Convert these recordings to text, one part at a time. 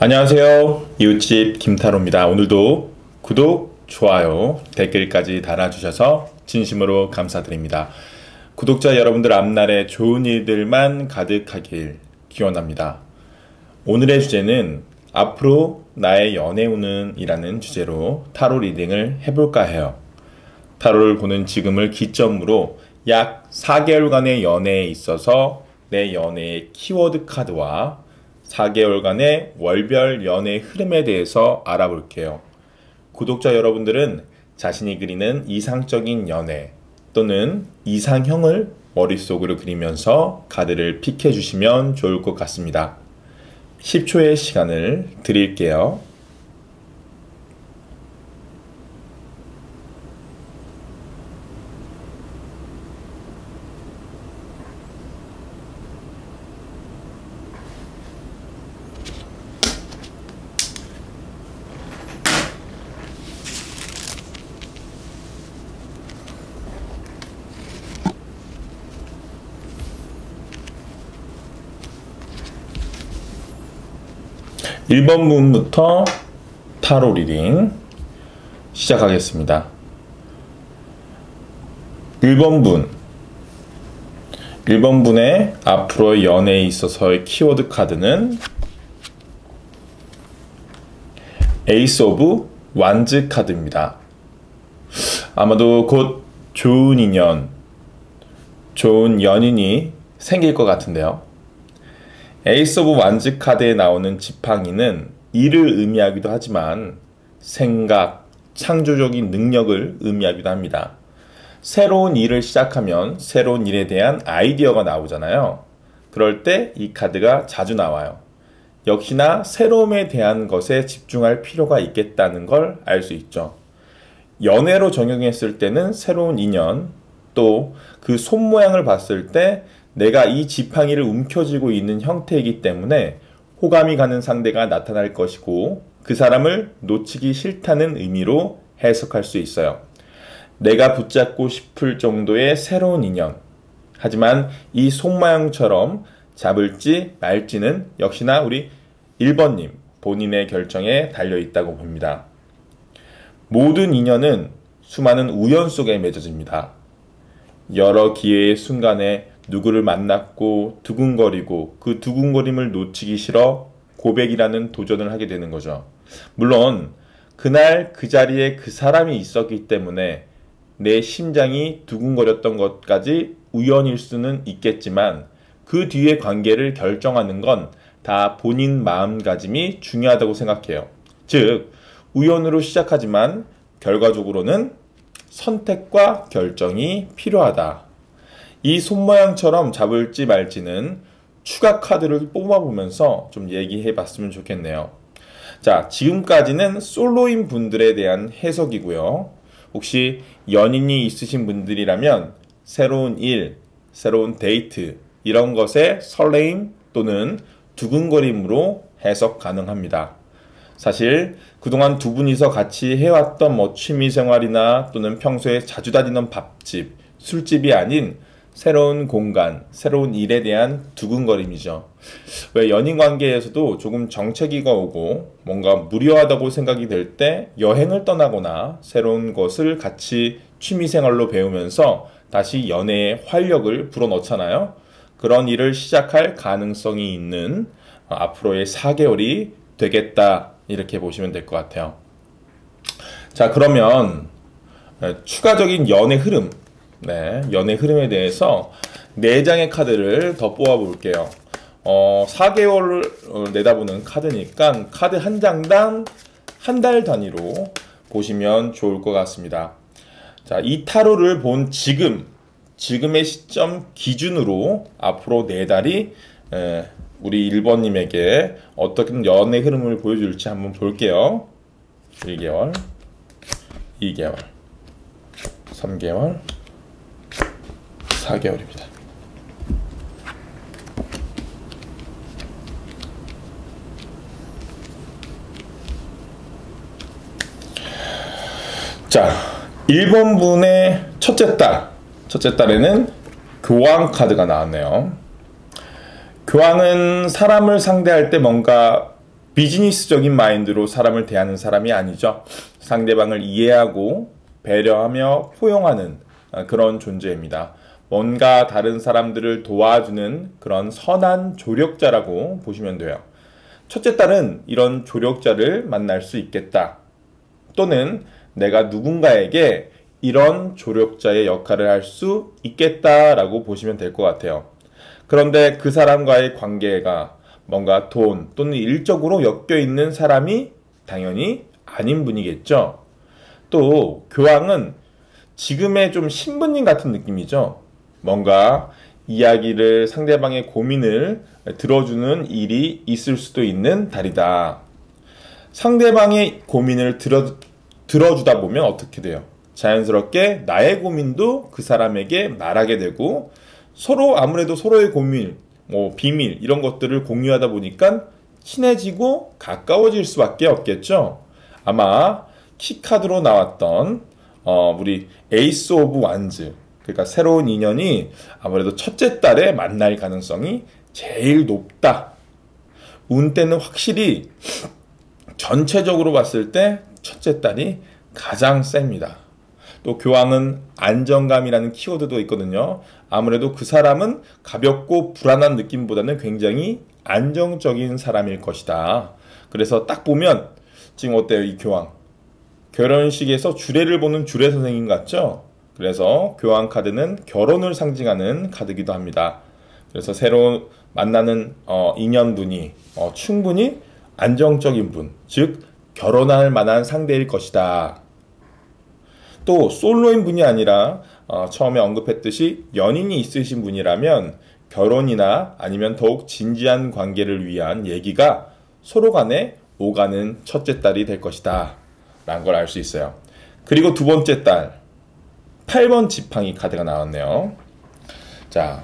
안녕하세요. 이웃집 김타로입니다. 오늘도 구독, 좋아요, 댓글까지 달아주셔서 진심으로 감사드립니다. 구독자 여러분들 앞날에 좋은 일들만 가득하길 기원합니다. 오늘의 주제는 앞으로 나의 연애운은 이라는 주제로 타로 리딩을 해볼까 해요. 타로를 보는 지금을 기점으로 약 4개월간의 연애에 있어서 내 연애의 키워드 카드와 4개월간의 월별 연애 흐름에 대해서 알아볼게요. 구독자 여러분들은 자신이 그리는 이상적인 연애 또는 이상형을 머릿속으로 그리면서 카드를 픽해 주시면 좋을 것 같습니다. 10초의 시간을 드릴게요. 1번 분부터 타로 리딩 시작하겠습니다. 1번 분의 앞으로의 연애에 있어서의 키워드 카드는 에이스 오브 완즈 카드입니다. 아마도 곧 좋은 인연, 좋은 연인이 생길 것 같은데요. 에이스 오브 완즈 카드에 나오는 지팡이는 일을 의미하기도 하지만 생각, 창조적인 능력을 의미하기도 합니다. 새로운 일을 시작하면 새로운 일에 대한 아이디어가 나오잖아요. 그럴 때 이 카드가 자주 나와요. 역시나 새로움에 대한 것에 집중할 필요가 있겠다는 걸 알 수 있죠. 연애로 적용했을 때는 새로운 인연, 또 그 손 모양을 봤을 때 내가 이 지팡이를 움켜쥐고 있는 형태이기 때문에 호감이 가는 상대가 나타날 것이고 그 사람을 놓치기 싫다는 의미로 해석할 수 있어요. 내가 붙잡고 싶을 정도의 새로운 인연. 하지만 이 손모양처럼 잡을지 말지는 역시나 우리 1번님 본인의 결정에 달려있다고 봅니다. 모든 인연은 수많은 우연 속에 맺어집니다. 여러 기회의 순간에 누구를 만났고 두근거리고 그 두근거림을 놓치기 싫어 고백이라는 도전을 하게 되는 거죠. 물론 그날 그 자리에 그 사람이 있었기 때문에 내 심장이 두근거렸던 것까지 우연일 수는 있겠지만 그 뒤의 관계를 결정하는 건 다 본인 마음가짐이 중요하다고 생각해요. 즉 우연으로 시작하지만 결과적으로는 선택과 결정이 필요하다. 이 손모양처럼 잡을지 말지는 추가 카드를 뽑아보면서 좀 얘기해 봤으면 좋겠네요. 자, 지금까지는 솔로인 분들에 대한 해석이고요. 혹시 연인이 있으신 분들이라면 새로운 일, 새로운 데이트 이런 것에 설레임 또는 두근거림으로 해석 가능합니다. 사실 그동안 두 분이서 같이 해왔던 취미생활이나 또는 평소에 자주 다니는 밥집, 술집이 아닌 새로운 공간, 새로운 일에 대한 두근거림이죠. 왜 연인 관계에서도 조금 정체기가 오고 뭔가 무료하다고 생각이 될 때 여행을 떠나거나 새로운 것을 같이 취미생활로 배우면서 다시 연애의 활력을 불어넣잖아요. 그런 일을 시작할 가능성이 있는 앞으로의 4개월이 되겠다 이렇게 보시면 될 것 같아요. 자, 그러면 추가적인 연애 흐름, 연애 흐름에 대해서 4장의 카드를 더 뽑아 볼게요. 4개월을 내다보는 카드니까 카드 한 장당 한 달 단위로 보시면 좋을 것 같습니다. 자, 이 타로를 본 지금의 시점 기준으로 앞으로 4달이 우리 1번님에게 어떻게 연애 흐름을 보여줄지 한번 볼게요. 1개월, 2개월, 3개월, 4개월입니다. 자, 1번 분의 첫째 딸에는 교황 카드가 나왔네요. 교황은 사람을 상대할 때 뭔가 비즈니스적인 마인드로 사람을 대하는 사람이 아니죠. 상대방을 이해하고 배려하며 포용하는 그런 존재입니다. 뭔가 다른 사람들을 도와주는 그런 선한 조력자라고 보시면 돼요. 첫째 딸은 이런 조력자를 만날 수 있겠다. 또는 내가 누군가에게 이런 조력자의 역할을 할 수 있겠다라고 보시면 될 것 같아요. 그런데 그 사람과의 관계가 뭔가 돈 또는 일적으로 엮여 있는 사람이 당연히 아닌 분이겠죠. 또 교황은 지금의 좀 신부님 같은 느낌이죠. 뭔가 이야기를 상대방의 고민을 들어주는 일이 있을 수도 있는 달이다. 상대방의 고민을 들어주다 보면 어떻게 돼요? 자연스럽게 나의 고민도 그 사람에게 말하게 되고 서로 아무래도 서로의 고민, 비밀 이런 것들을 공유하다 보니까 친해지고 가까워질 수밖에 없겠죠. 아마 키카드로 나왔던 우리 에이스 오브 완즈, 그러니까 새로운 인연이 아무래도 첫째 딸에 만날 가능성이 제일 높다. 운때는 확실히 전체적으로 봤을 때 첫째 딸이 가장 셉니다. 또 교황은 안정감이라는 키워드도 있거든요. 아무래도 그 사람은 가볍고 불안한 느낌보다는 굉장히 안정적인 사람일 것이다. 그래서 딱 보면 지금 어때요, 이 교황? 결혼식에서 주례를 보는 주례 선생님 같죠? 그래서 교황 카드는 결혼을 상징하는 카드이기도 합니다. 그래서 새로 만나는 인연분이 충분히 안정적인 분, 즉 결혼할 만한 상대일 것이다. 또 솔로인 분이 아니라 처음에 언급했듯이 연인이 있으신 분이라면 결혼이나 아니면 더욱 진지한 관계를 위한 얘기가 서로 간에 오가는 첫째 딸이 될 것이다 라는 걸 알 수 있어요. 그리고 두 번째 딸 8번 지팡이 카드가 나왔네요. 자,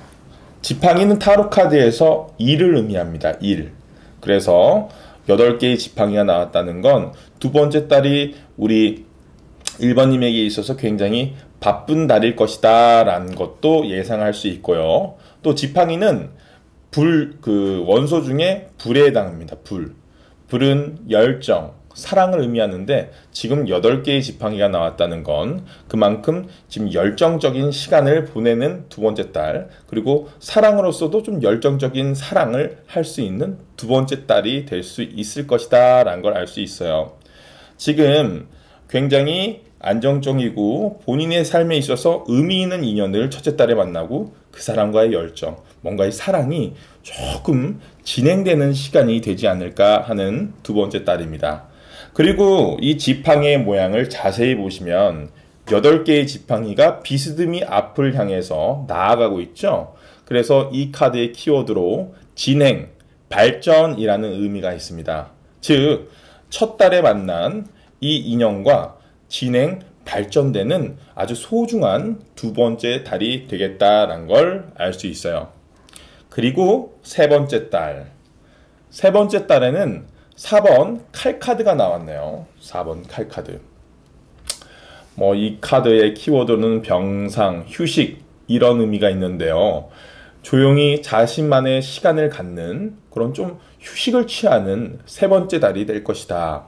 지팡이는 타로 카드에서 일을 의미합니다. 일. 그래서 8개의 지팡이가 나왔다는 건 두 번째 딸이 우리 1번님에게 있어서 굉장히 바쁜 달일 것이다 라는 것도 예상할 수 있고요. 또 지팡이는 원소 중에 불에 해당합니다. 불은 열정, 사랑을 의미하는데 지금 8개의 지팡이가 나왔다는 건 그만큼 지금 열정적인 시간을 보내는 두 번째 딸, 그리고 사랑으로서도 좀 열정적인 사랑을 할 수 있는 두 번째 딸이 될 수 있을 것이다 라는 걸 알 수 있어요. 지금 굉장히 안정적이고 본인의 삶에 있어서 의미 있는 인연을 첫째 딸에 만나고 그 사람과의 열정, 뭔가의 사랑이 조금 진행되는 시간이 되지 않을까 하는 두 번째 딸입니다. 그리고 이 지팡이의 모양을 자세히 보시면 8개의 지팡이가 비스듬히 앞을 향해서 나아가고 있죠. 그래서 이 카드의 키워드로 진행, 발전이라는 의미가 있습니다. 즉, 첫 달에 만난 이 인연과 진행, 발전되는 아주 소중한 두 번째 달이 되겠다라는 걸 알 수 있어요. 그리고 세 번째 딸. 세 번째 달에는 4번 칼카드가 나왔네요. 4번 칼카드. 이 카드의 키워드는 병상, 휴식 이런 의미가 있는데요. 조용히 자신만의 시간을 갖는 그런 좀 휴식을 취하는 세 번째 달이 될 것이다.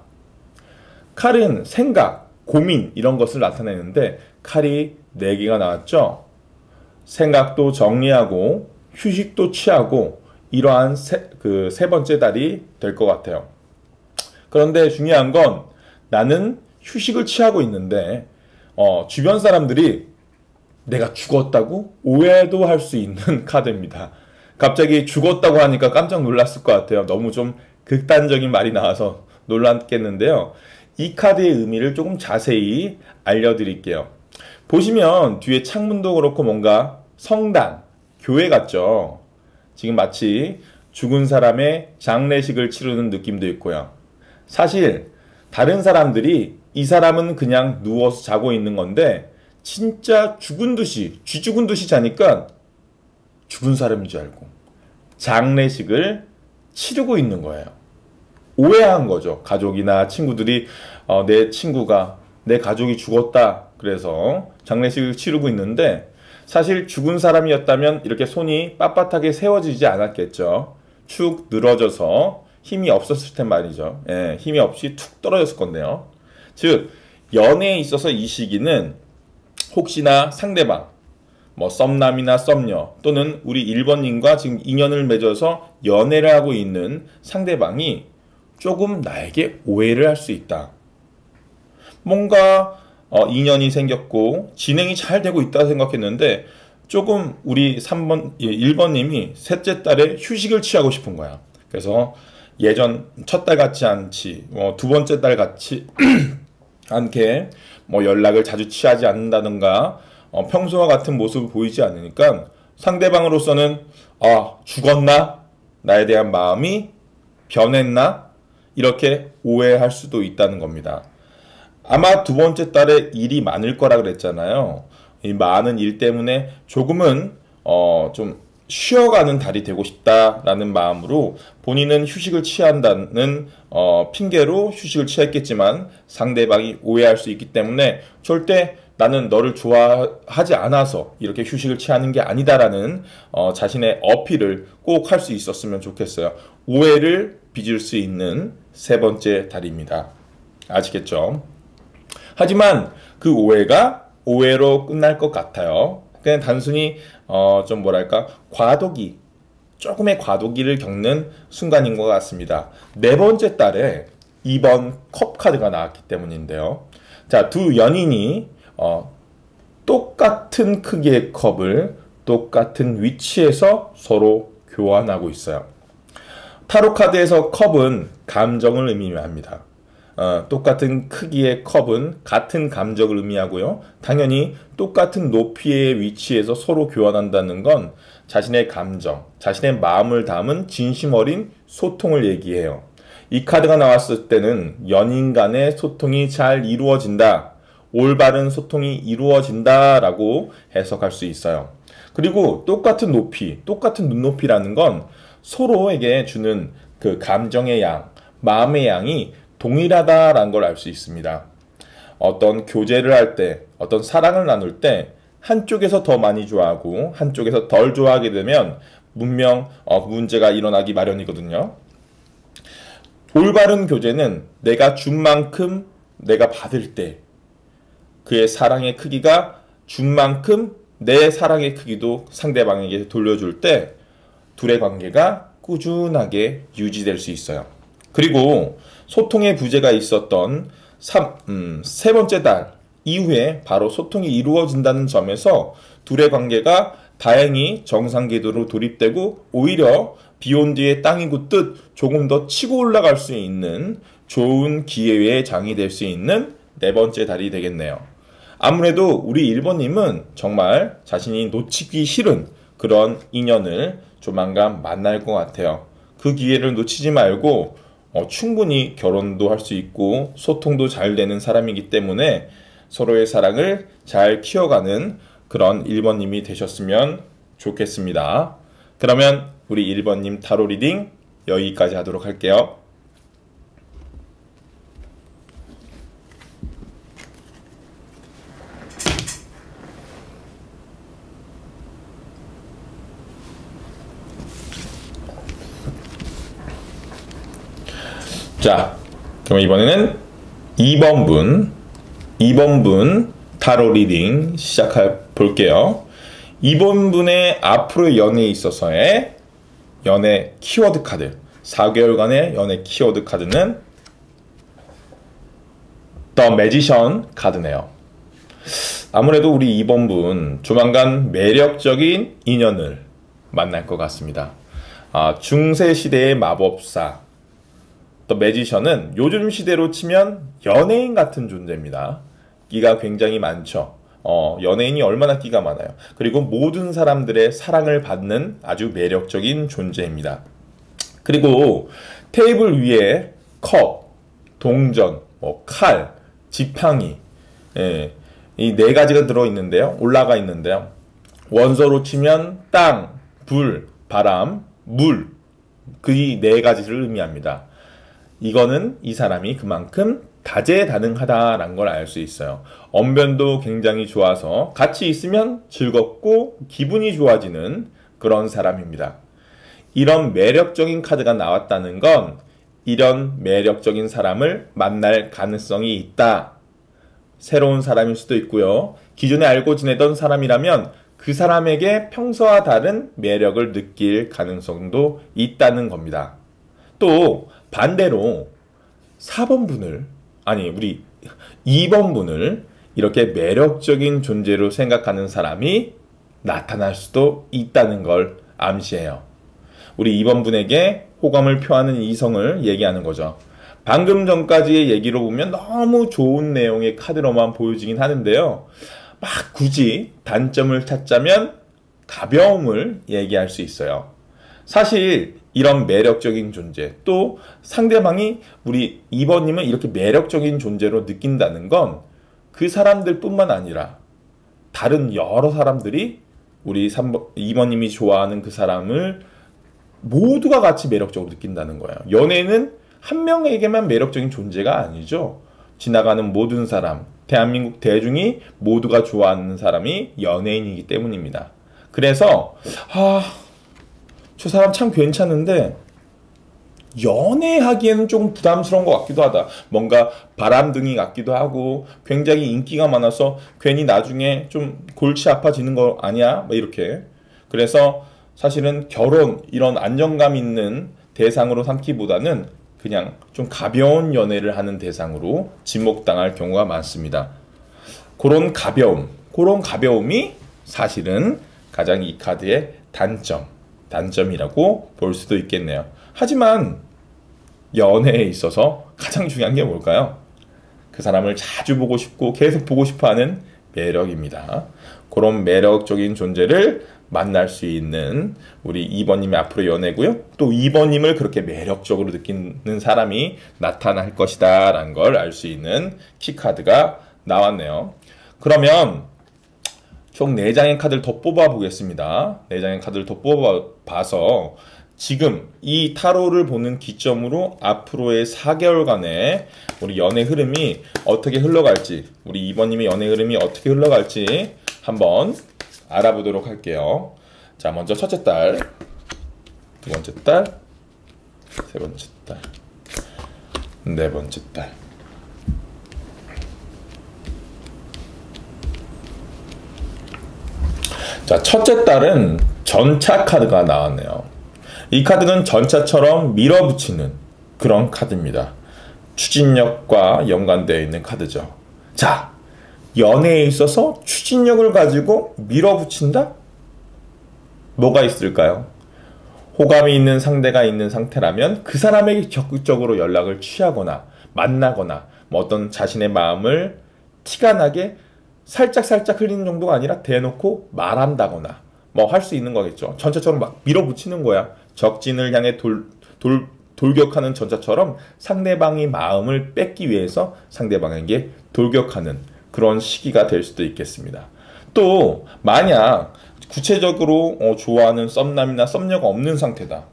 칼은 생각, 고민 이런 것을 나타내는데 칼이 4개가 나왔죠. 생각도 정리하고 휴식도 취하고 이러한 세 번째 달이 될 것 같아요. 그런데 중요한 건 나는 휴식을 취하고 있는데 주변 사람들이 내가 죽었다고 오해도 할 수 있는 카드입니다. 갑자기 죽었다고 하니까 깜짝 놀랐을 것 같아요. 너무 좀 극단적인 말이 나와서 놀랐겠는데요. 이 카드의 의미를 조금 자세히 알려드릴게요. 보시면 뒤에 창문도 그렇고 뭔가 성당, 교회 같죠? 지금 마치 죽은 사람의 장례식을 치르는 느낌도 있고요. 사실 다른 사람들이 이 사람은 그냥 누워서 자고 있는 건데 진짜 죽은 듯이, 쥐죽은 듯이 자니까 죽은 사람인 줄 알고 장례식을 치르고 있는 거예요. 오해한 거죠. 가족이나 친구들이 내 친구가, 내 가족이 죽었다 그래서 장례식을 치르고 있는데 사실 죽은 사람이었다면 이렇게 손이 빳빳하게 세워지지 않았겠죠. 축 늘어져서 힘이 없었을 텐 말이죠. 예, 힘이 없이 툭 떨어졌을 건데요. 즉 연애에 있어서 이 시기는 혹시나 상대방, 뭐 썸남이나 썸녀 또는 우리 1번님과 지금 인연을 맺어서 연애를 하고 있는 상대방이 조금 나에게 오해를 할 수 있다. 뭔가 인연이 생겼고 진행이 잘 되고 있다 생각했는데 조금 우리 1번님이 셋째 딸에 휴식을 취하고 싶은 거야. 그래서 예전 첫 딸 같지 않지, 두 번째 딸 같이 않게 뭐 연락을 자주 취하지 않는다든가 평소와 같은 모습을 보이지 않으니까 상대방으로서는 죽었나? 나에 대한 마음이 변했나? 이렇게 오해할 수도 있다는 겁니다. 아마 두 번째 딸에 일이 많을 거라 그랬잖아요. 이 많은 일 때문에 조금은 좀 쉬어가는 달이 되고 싶다라는 마음으로 본인은 휴식을 취한다는 핑계로 휴식을 취했겠지만 상대방이 오해할 수 있기 때문에 절대 나는 너를 좋아하지 않아서 이렇게 휴식을 취하는 게 아니다라는 자신의 어필을 꼭 할 수 있었으면 좋겠어요. 오해를 빚을 수 있는 세 번째 달입니다. 아시겠죠? 하지만 그 오해가 오해로 끝날 것 같아요. 그냥 단순히 좀 뭐랄까 조금의 과도기를 겪는 순간인 것 같습니다. 네 번째 달에 2번 컵 카드가 나왔기 때문인데요. 자, 두 연인이 똑같은 크기의 컵을 똑같은 위치에서 서로 교환하고 있어요. 타로 카드에서 컵은 감정을 의미합니다. 똑같은 크기의 컵은 같은 감정을 의미하고요. 당연히 똑같은 높이의 위치에서 서로 교환한다는 건 자신의 감정, 자신의 마음을 담은 진심 어린 소통을 얘기해요. 이 카드가 나왔을 때는 연인 간의 소통이 잘 이루어진다, 올바른 소통이 이루어진다라고 해석할 수 있어요. 그리고 똑같은 높이, 똑같은 눈높이라는 건 서로에게 주는 그 감정의 양, 마음의 양이 동일하다라는 걸 알 수 있습니다. 어떤 교제를 할 때, 어떤 사랑을 나눌 때 한쪽에서 더 많이 좋아하고 한쪽에서 덜 좋아하게 되면 분명 문제가 일어나기 마련이거든요. 올바른 교제는 내가 준 만큼 내가 받을 때 그의 사랑의 크기가 준 만큼 내 사랑의 크기도 상대방에게 돌려줄 때 둘의 관계가 꾸준하게 유지될 수 있어요. 그리고 소통의 부재가 있었던 세 번째 달 이후에 바로 소통이 이루어진다는 점에서 둘의 관계가 다행히 정상 궤도로 돌입되고 오히려 비온 뒤에 땅이 굳듯 조금 더 치고 올라갈 수 있는 좋은 기회의 장이 될 수 있는 네 번째 달이 되겠네요. 아무래도 우리 1번님은 정말 자신이 놓치기 싫은 그런 인연을 조만간 만날 것 같아요. 그 기회를 놓치지 말고 충분히 결혼도 할 수 있고 소통도 잘 되는 사람이기 때문에 서로의 사랑을 잘 키워가는 그런 1번님이 되셨으면 좋겠습니다. 그러면 우리 1번님 타로 리딩 여기까지 하도록 할게요. 자, 그럼 이번에는 2번 분 타로 리딩 시작해 볼게요. 2번 분의 앞으로의 연애에 있어서의 연애 키워드 카드, 4개월간의 연애 키워드 카드는 더 매지션 카드네요. 아무래도 우리 2번 분 조만간 매력적인 인연을 만날 것 같습니다. 중세 시대의 마법사 더 매지션은 요즘 시대로 치면 연예인 같은 존재입니다. 끼가 굉장히 많죠. 연예인이 얼마나 끼가 많아요. 그리고 모든 사람들의 사랑을 받는 아주 매력적인 존재입니다. 그리고 테이블 위에 컵, 동전, 칼, 지팡이 이 네 가지가 들어있는데요. 올라가 있는데요. 원서로 치면 땅, 불, 바람, 물 그 네 가지를 의미합니다. 이거는 이 사람이 그만큼 다재다능하다라는 걸 알 수 있어요. 언변도 굉장히 좋아서 같이 있으면 즐겁고 기분이 좋아지는 그런 사람입니다. 이런 매력적인 카드가 나왔다는 건 이런 매력적인 사람을 만날 가능성이 있다. 새로운 사람일 수도 있고요. 기존에 알고 지내던 사람이라면 그 사람에게 평소와 다른 매력을 느낄 가능성도 있다는 겁니다. 또 반대로 4번 분을, 아니 우리 2번 분을 이렇게 매력적인 존재로 생각하는 사람이 나타날 수도 있다는 걸 암시해요. 우리 2번 분에게 호감을 표하는 이성을 얘기하는 거죠. 방금 전까지의 얘기로 보면 너무 좋은 내용의 카드로만 보여지긴 하는데요. 막 굳이 단점을 찾자면 가벼움을 얘기할 수 있어요. 사실 이런 매력적인 존재, 또 상대방이 우리 2번님을 이렇게 매력적인 존재로 느낀다는 건 그 사람들 뿐만 아니라 다른 여러 사람들이 우리 2번님이 좋아하는 그 사람을 모두가 같이 매력적으로 느낀다는 거예요. 연애는 한 명에게만 매력적인 존재가 아니죠. 지나가는 모든 사람, 대한민국 대중이 모두가 좋아하는 사람이 연예인이기 때문입니다. 그래서 저 사람 참 괜찮은데 연애하기에는 조금 부담스러운 것 같기도 하다. 뭔가 바람둥이 같기도 하고 굉장히 인기가 많아서 괜히 나중에 좀 골치 아파지는 거 아니야? 뭐 이렇게. 그래서 사실은 결혼 이런 안정감 있는 대상으로 삼기보다는 그냥 좀 가벼운 연애를 하는 대상으로 지목당할 경우가 많습니다. 그런 가벼움이 사실은 가장 이 카드의 단점이라고 볼 수도 있겠네요. 하지만 연애에 있어서 가장 중요한 게 뭘까요? 그 사람을 자주 보고 싶고 계속 보고 싶어 하는 매력입니다. 그런 매력적인 존재를 만날 수 있는 우리 2번님의 앞으로 연애고요. 또 2번님을 그렇게 매력적으로 느끼는 사람이 나타날 것이다 라는 걸 알 수 있는 키카드가 나왔네요. 그러면 총 4장의 카드를 더 뽑아 보겠습니다. 4장의 카드를 더 뽑아봐서 지금 이 타로를 보는 기점으로 앞으로의 4개월간의 우리 연애 흐름이 어떻게 흘러갈지, 우리 2번님의 연애 흐름이 어떻게 흘러갈지 한번 알아보도록 할게요. 자, 먼저 첫째 딸, 두 번째 딸, 세 번째 딸, 네 번째 딸. 자, 첫째 딸은 전차 카드가 나왔네요. 이 카드는 전차처럼 밀어붙이는 그런 카드입니다. 추진력과 연관되어 있는 카드죠. 자, 연애에 있어서 추진력을 가지고 밀어붙인다? 뭐가 있을까요? 호감이 있는 상대가 있는 상태라면 그 사람에게 적극적으로 연락을 취하거나 만나거나 뭐 어떤 자신의 마음을 티가 나게 살짝 흘리는 정도가 아니라 대놓고 말한다거나 뭐 할 수 있는 거겠죠. 전차처럼 막 밀어붙이는 거야. 적진을 향해 돌격하는 전차처럼 상대방의 마음을 뺏기 위해서 상대방에게 돌격하는 그런 시기가 될 수도 있겠습니다. 또 만약 구체적으로 좋아하는 썸남이나 썸녀가 없는 상태다.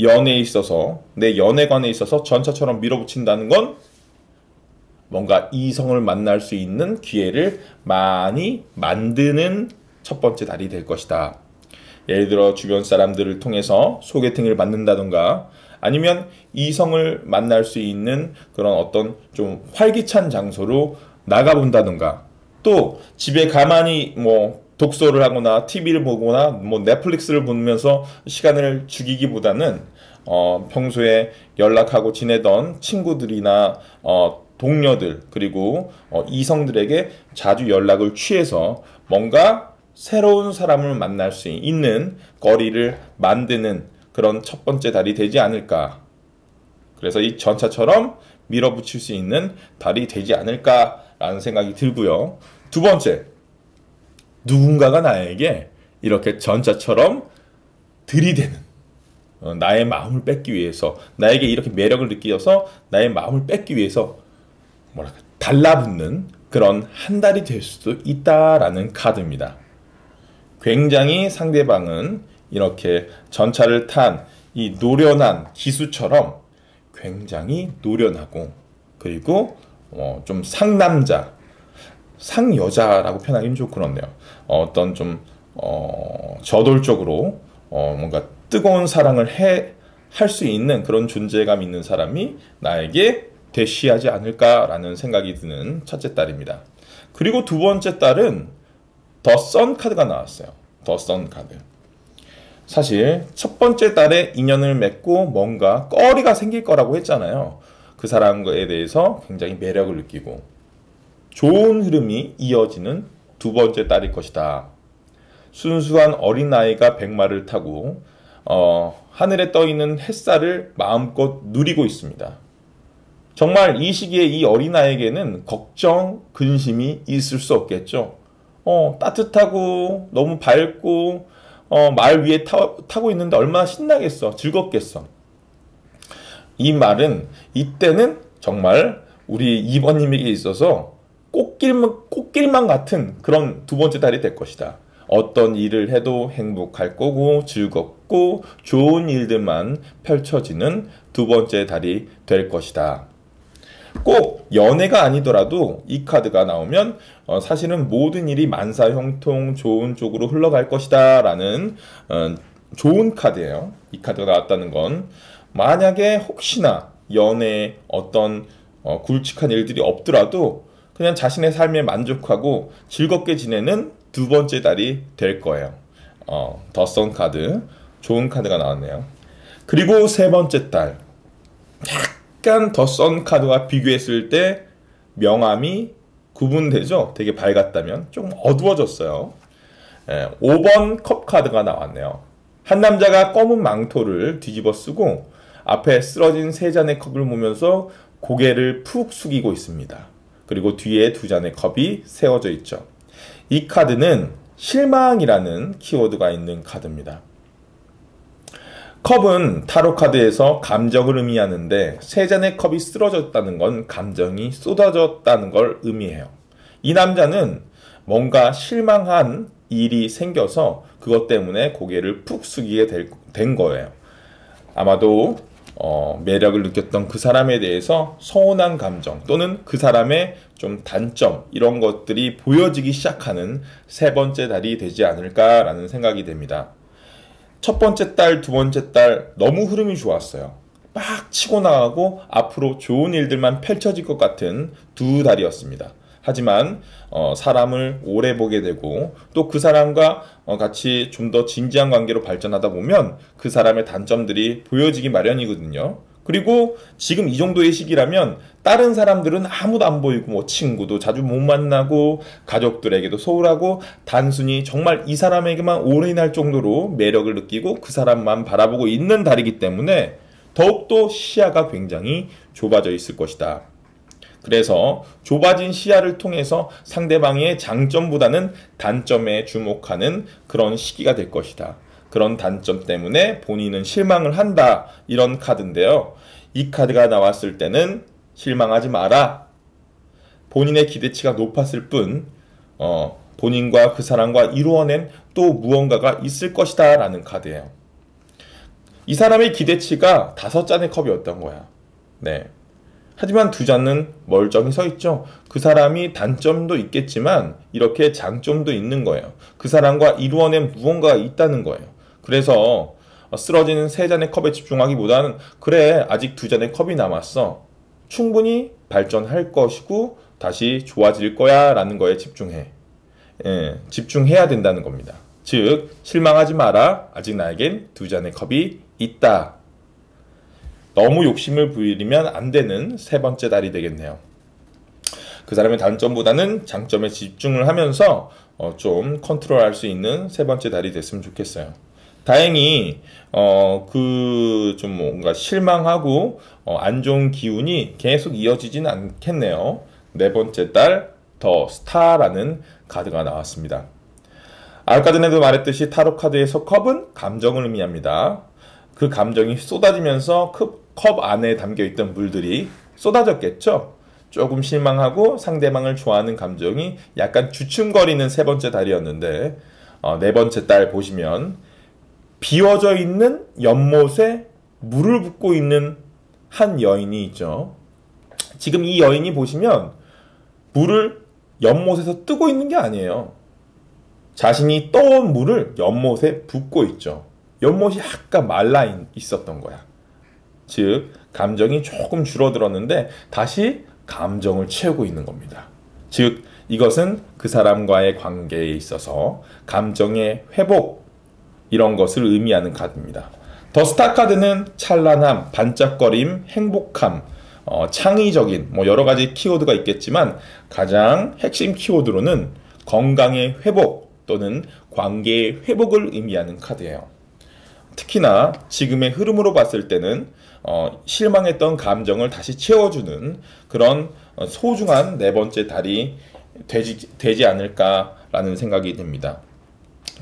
연애에 있어서, 내 연애관에 있어서 전차처럼 밀어붙인다는 건 뭔가 이성을 만날 수 있는 기회를 많이 만드는 첫 번째 달이 될 것이다. 예를 들어 주변 사람들을 통해서 소개팅을 받는다던가 아니면 이성을 만날 수 있는 그런 어떤 좀 활기찬 장소로 나가본다던가 또 집에 가만히 뭐 독서를 하거나 TV를 보거나 뭐 넷플릭스를 보면서 시간을 죽이기보다는 평소에 연락하고 지내던 친구들이나 동료들 그리고 이성들에게 자주 연락을 취해서 뭔가 새로운 사람을 만날 수 있는 거리를 만드는 그런 첫 번째 달이 되지 않을까. 그래서 이 전차처럼 밀어붙일 수 있는 달이 되지 않을까라는 생각이 들고요. 두 번째, 누군가가 나에게 이렇게 전차처럼 들이대는 나의 마음을 뺏기 위해서 나에게 이렇게 매력을 느껴서 나의 마음을 뺏기 위해서 달라붙는 그런 한 달이 될 수도 있다라는 카드입니다. 굉장히 상대방은 이렇게 전차를 탄 이 노련한 기수처럼 굉장히 노련하고 그리고 좀 상남자, 상여자라고 표현하기는 좀 그렇네요. 저돌적으로 뭔가 뜨거운 사랑을 할 수 있는 그런 존재감 있는 사람이 나에게 대시하지 않을까라는 생각이 드는 첫째 딸입니다. 그리고 두 번째 딸은 더 선 카드가 나왔어요. 더 선 카드. 사실 첫 번째 딸의 인연을 맺고 뭔가 꺼리가 생길 거라고 했잖아요. 그 사람에 대해서 굉장히 매력을 느끼고 좋은 흐름이 이어지는 두 번째 딸일 것이다. 순수한 어린아이가 백마를 타고 하늘에 떠있는 햇살을 마음껏 누리고 있습니다. 정말 이 시기에 이 어린아이에게는 걱정, 근심이 있을 수 없겠죠. 따뜻하고 너무 밝고 말 위에 타고 있는데 얼마나 신나겠어, 즐겁겠어. 이 말은 이때는 정말 우리 이번님에게 있어서 꽃길만 같은 그런 두 번째 딸이 될 것이다. 어떤 일을 해도 행복할 거고 즐겁고 좋은 일들만 펼쳐지는 두 번째 달이 될 것이다. 꼭 연애가 아니더라도 이 카드가 나오면 사실은 모든 일이 만사형통 좋은 쪽으로 흘러갈 것이다 라는 좋은 카드예요. 이 카드가 나왔다는 건 만약에 혹시나 연애에 어떤 굵직한 일들이 없더라도 그냥 자신의 삶에 만족하고 즐겁게 지내는 두 번째 달이 될 거예요. 더 선 카드, 좋은 카드가 나왔네요. 그리고 세 번째 달, 약간 더 선 카드와 비교했을 때 명암이 구분되죠? 되게 밝았다면 조금 어두워졌어요. 5번 컵 카드가 나왔네요. 한 남자가 검은 망토를 뒤집어 쓰고 앞에 쓰러진 세 잔의 컵을 보면서 고개를 푹 숙이고 있습니다. 그리고 뒤에 두 잔의 컵이 세워져 있죠. 이 카드는 실망이라는 키워드가 있는 카드입니다. 컵은 타로 카드에서 감정을 의미하는데 세 잔의 컵이 쓰러졌다는 건 감정이 쏟아졌다는 걸 의미해요. 이 남자는 뭔가 실망한 일이 생겨서 그것 때문에 고개를 푹 숙이게 된 거예요. 아마도 매력을 느꼈던 그 사람에 대해서 서운한 감정 또는 그 사람의 좀 단점 이런 것들이 보여지기 시작하는 세 번째 달이 되지 않을까라는 생각이 됩니다. 첫 번째 달, 두 번째 달 너무 흐름이 좋았어요. 막 치고 나가고 앞으로 좋은 일들만 펼쳐질 것 같은 두 달이었습니다. 하지만 사람을 오래 보게 되고 또 그 사람과 같이 좀 더 진지한 관계로 발전하다 보면 그 사람의 단점들이 보여지기 마련이거든요. 그리고 지금 이 정도의 시기라면 다른 사람들은 아무도 안 보이고 뭐 친구도 자주 못 만나고 가족들에게도 소홀하고 단순히 정말 이 사람에게만 올인할 정도로 매력을 느끼고 그 사람만 바라보고 있는 달이기 때문에 더욱더 시야가 굉장히 좁아져 있을 것이다. 그래서 좁아진 시야를 통해서 상대방의 장점보다는 단점에 주목하는 그런 시기가 될 것이다. 그런 단점 때문에 본인은 실망을 한다. 이런 카드인데요. 이 카드가 나왔을 때는 실망하지 마라. 본인의 기대치가 높았을 뿐 본인과 그 사람과 이루어낸 또 무언가가 있을 것이다 라는 카드예요. 이 사람의 기대치가 5잔의 컵이었던 거야. 네. 하지만 두 잔은 멀쩡히 서 있죠. 그 사람이 단점도 있겠지만 이렇게 장점도 있는 거예요. 그 사람과 이루어낸 무언가가 있다는 거예요. 그래서 쓰러지는 세 잔의 컵에 집중하기보다는 그래 아직 두 잔의 컵이 남았어. 충분히 발전할 것이고 다시 좋아질 거야 라는 거에 집중해. 집중해야 된다는 겁니다. 즉 실망하지 마라. 아직 나에겐 두 잔의 컵이 있다. 너무 욕심을 부리면 안 되는 세 번째 달이 되겠네요. 그 사람의 단점보다는 장점에 집중을 하면서 좀 컨트롤할 수 있는 세 번째 달이 됐으면 좋겠어요. 다행히 좀 뭔가 실망하고 안 좋은 기운이 계속 이어지지는 않겠네요. 네 번째 달 더 스타라는 카드가 나왔습니다. 아까 전에도 말했듯이 타로 카드에서 컵은 감정을 의미합니다. 그 감정이 쏟아지면서 컵 안에 담겨있던 물들이 쏟아졌겠죠. 조금 실망하고 상대방을 좋아하는 감정이 약간 주춤거리는 세 번째 달이었는데 네 번째 달 보시면 비워져 있는 연못에 물을 붓고 있는 한 여인이 있죠. 지금 이 여인이 보시면 물을 연못에서 뜨고 있는 게 아니에요. 자신이 떠온 물을 연못에 붓고 있죠. 연못이 약간 말라 있었던 거야. 즉 감정이 조금 줄어들었는데 다시 감정을 채우고 있는 겁니다. 즉 이것은 그 사람과의 관계에 있어서 감정의 회복, 이런 것을 의미하는 카드입니다. 더 스타 카드는 찬란함, 반짝거림, 행복함, 창의적인 여러 가지 키워드가 있겠지만 가장 핵심 키워드로는 건강의 회복 또는 관계의 회복을 의미하는 카드예요. 특히나 지금의 흐름으로 봤을 때는 실망했던 감정을 다시 채워주는 그런 소중한 네 번째 달이 되지 않을까라는 생각이 듭니다.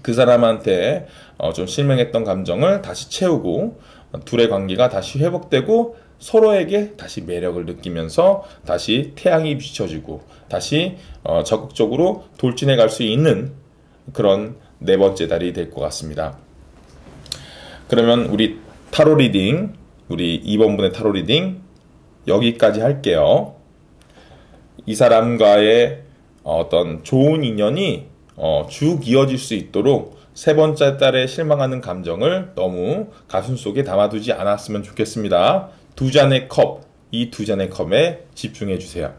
그 사람한테 좀 실망했던 감정을 다시 채우고 둘의 관계가 다시 회복되고 서로에게 다시 매력을 느끼면서 다시 태양이 비춰지고 다시 적극적으로 돌진해 갈 수 있는 그런 네 번째 달이 될 것 같습니다. 그러면 우리 타로 리딩, 우리 2번 분의 타로 리딩 여기까지 할게요. 이 사람과의 어떤 좋은 인연이 쭉 이어질 수 있도록 세 번째 달에 실망하는 감정을 너무 가슴속에 담아두지 않았으면 좋겠습니다. 두 잔의 컵, 이 두 잔의 컵에 집중해 주세요.